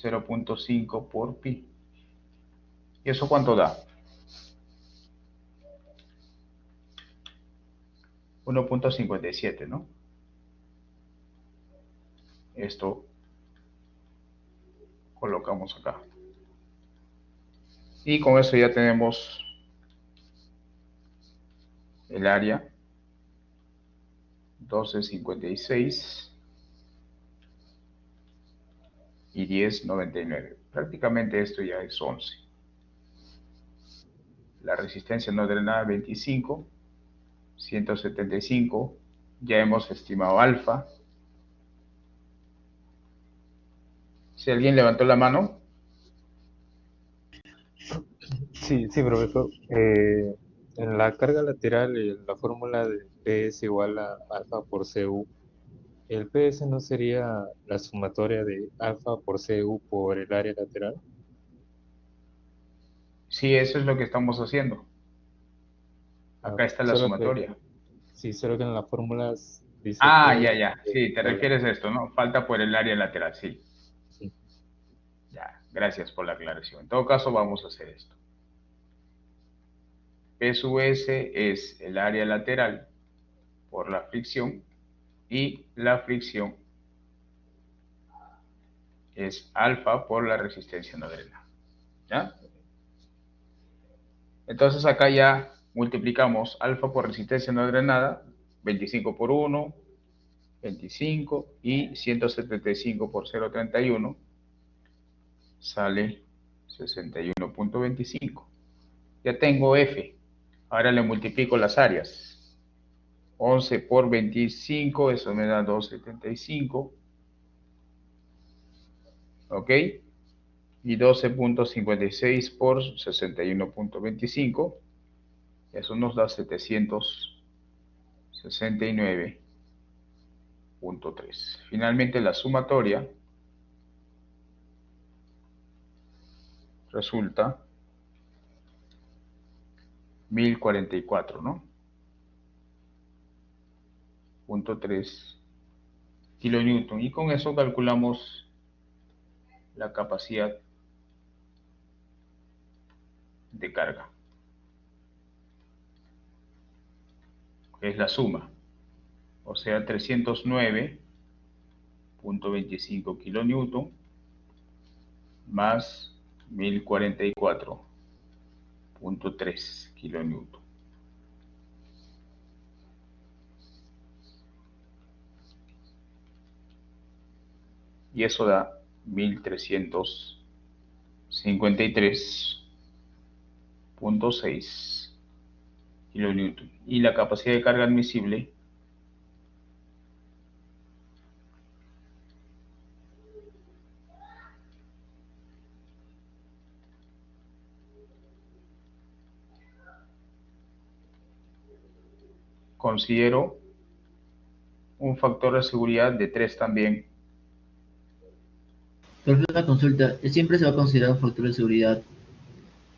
Speaker 1: 0.5 por pi. ¿Y eso cuánto da? 1.57, ¿no? Esto colocamos acá. Y con eso ya tenemos el área 12.56 y 10.99. Prácticamente esto ya es 11. La resistencia no drenada 25, 175. Ya hemos estimado alfa. Si alguien levantó la mano,
Speaker 4: Sí, sí, profesor. En la carga lateral, la fórmula de P es igual a alfa por CU. ¿El PS no sería la sumatoria de alfa por CU por el área lateral?
Speaker 1: sí, eso es lo que estamos haciendo.
Speaker 4: Ah,
Speaker 1: Acá está la
Speaker 4: solo que,
Speaker 1: sumatoria.
Speaker 4: sí, solo que en las fórmulas dice
Speaker 1: Ah, ya,
Speaker 4: PS
Speaker 1: ya. Sí, te
Speaker 4: igual a...
Speaker 1: refieres a esto, ¿no? Falta por el área lateral, sí.
Speaker 4: Sí,
Speaker 1: Ya, gracias por la aclaración. En todo caso, vamos a hacer esto. P sub S es el área lateral por la fricción y la fricción es alfa por la resistencia no drenada. ¿Ya? Entonces acá ya multiplicamos alfa por resistencia no drenada, 25 por 1, 25 y 175 por 0.31 sale 61.25. Ya tengo F. Ahora le multiplico las áreas. 11 por 25, eso me da 275. ¿Ok? Y 12.56 por 61.25. Eso nos da 769.3. Finalmente la sumatoria resulta 1044, ¿no? 0.3 kilonewton. Y con eso calculamos la capacidad de carga, que es la suma. O sea, 309.25 kilonewton más 1044.3 kilonewton. Y eso da 1353.6 kilonewton. Y la capacidad de carga admisible considero un factor de seguridad de 3 también.
Speaker 3: Pero una consulta, ¿siempre se va a considerar un factor de seguridad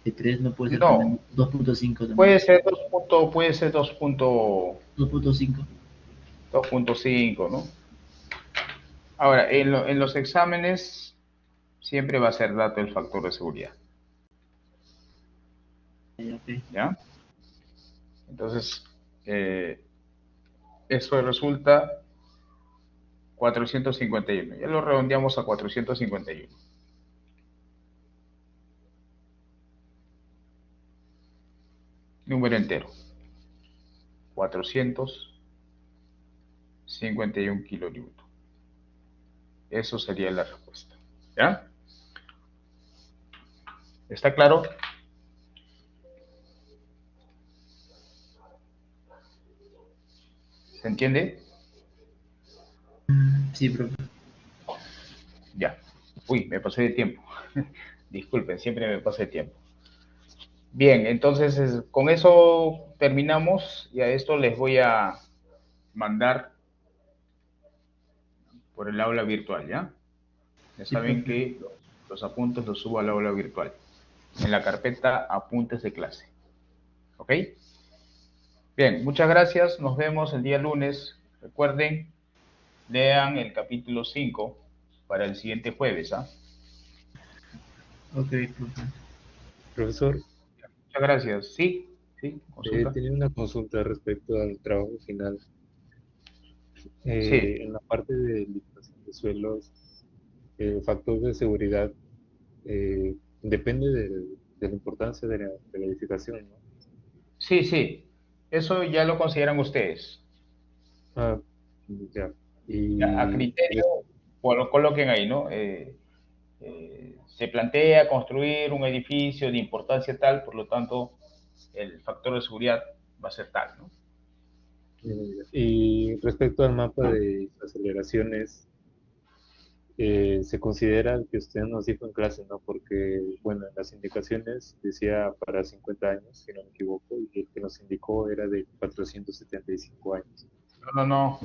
Speaker 3: de 3? ¿No puede ser
Speaker 1: No,
Speaker 3: también 2.5 también?
Speaker 1: puede ser 2. Puede ser
Speaker 3: 2.5.
Speaker 1: 2.5, ¿no? Ahora, en los exámenes siempre va a ser dato el factor de seguridad,
Speaker 3: Ok.
Speaker 1: ¿ya? Entonces, eso resulta 451. Ya lo redondeamos a 451. número entero. 451 kilonewton. Eso sería la respuesta. ¿Ya? ¿Está claro? ¿Se entiende?
Speaker 3: Sí, profe.
Speaker 1: Ya. Uy, me pasé de tiempo. Disculpen, siempre me pasé de tiempo. Bien, entonces con eso terminamos y a esto les voy a mandar por el aula virtual, ¿ya? Ya
Speaker 3: Sí,
Speaker 1: saben
Speaker 3: profe.
Speaker 1: que los apuntes los subo al aula virtual, en la carpeta apuntes de clase. ¿Ok? Bien, muchas gracias. Nos vemos el día lunes. Recuerden, lean el capítulo 5 para el siguiente jueves, ¿ah?
Speaker 3: Ok, profe.
Speaker 4: Profesor,
Speaker 1: Muchas gracias. Sí, sí, consulta.
Speaker 4: tenía una consulta respecto al trabajo final.
Speaker 1: Sí,
Speaker 4: En la parte de licitación de suelos, el factor de seguridad depende de la importancia de la edificación, ¿no?
Speaker 1: sí, sí. Eso ya lo consideran ustedes.
Speaker 4: Ah, ya.
Speaker 1: Ya, a
Speaker 4: Y
Speaker 1: criterio, o lo coloquen ahí, ¿no? Se plantea construir un edificio de importancia tal, por lo tanto, el factor de seguridad va a ser tal, ¿no?
Speaker 4: y respecto al mapa de aceleraciones, se considera que usted nos dijo en clase, ¿no? Porque, bueno, en las indicaciones decía para 50 años, si no me equivoco, y el que nos indicó era de 475 años.
Speaker 1: No, no, no.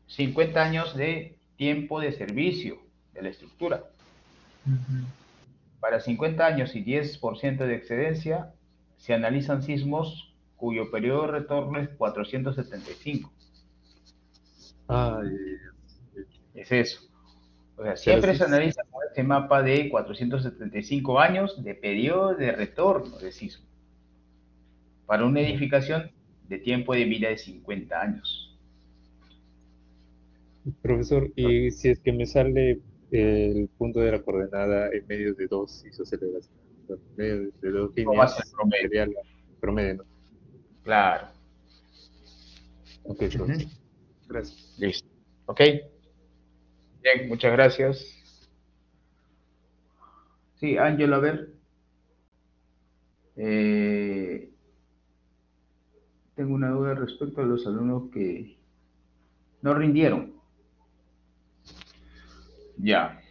Speaker 1: 50 años de tiempo de servicio de la estructura.
Speaker 3: Ujú.
Speaker 1: Para 50 años y 10% de excedencia, se analizan sismos cuyo periodo de retorno es 475.
Speaker 4: Ah,
Speaker 1: Es eso. O sea,
Speaker 4: pero
Speaker 1: siempre
Speaker 4: sí,
Speaker 1: se analiza con este mapa de 475 años de periodo de retorno de sismo para una edificación de tiempo de vida de 50 años.
Speaker 4: profesor, y si es que me sale el punto de la coordenada en medio de dos isosceles, en medio de dos
Speaker 1: ¿Cómo va a ser el
Speaker 4: líneas,
Speaker 1: promedio?
Speaker 4: sería la promedio, ¿no?
Speaker 1: Claro.
Speaker 4: Ok,
Speaker 1: Ujú.
Speaker 4: profesor. Gracias.
Speaker 1: Listo. ¿Ok? Bien, muchas gracias. Sí, Ángel, a ver. eh, tengo una duda respecto a los alumnos que no rindieron. Ya.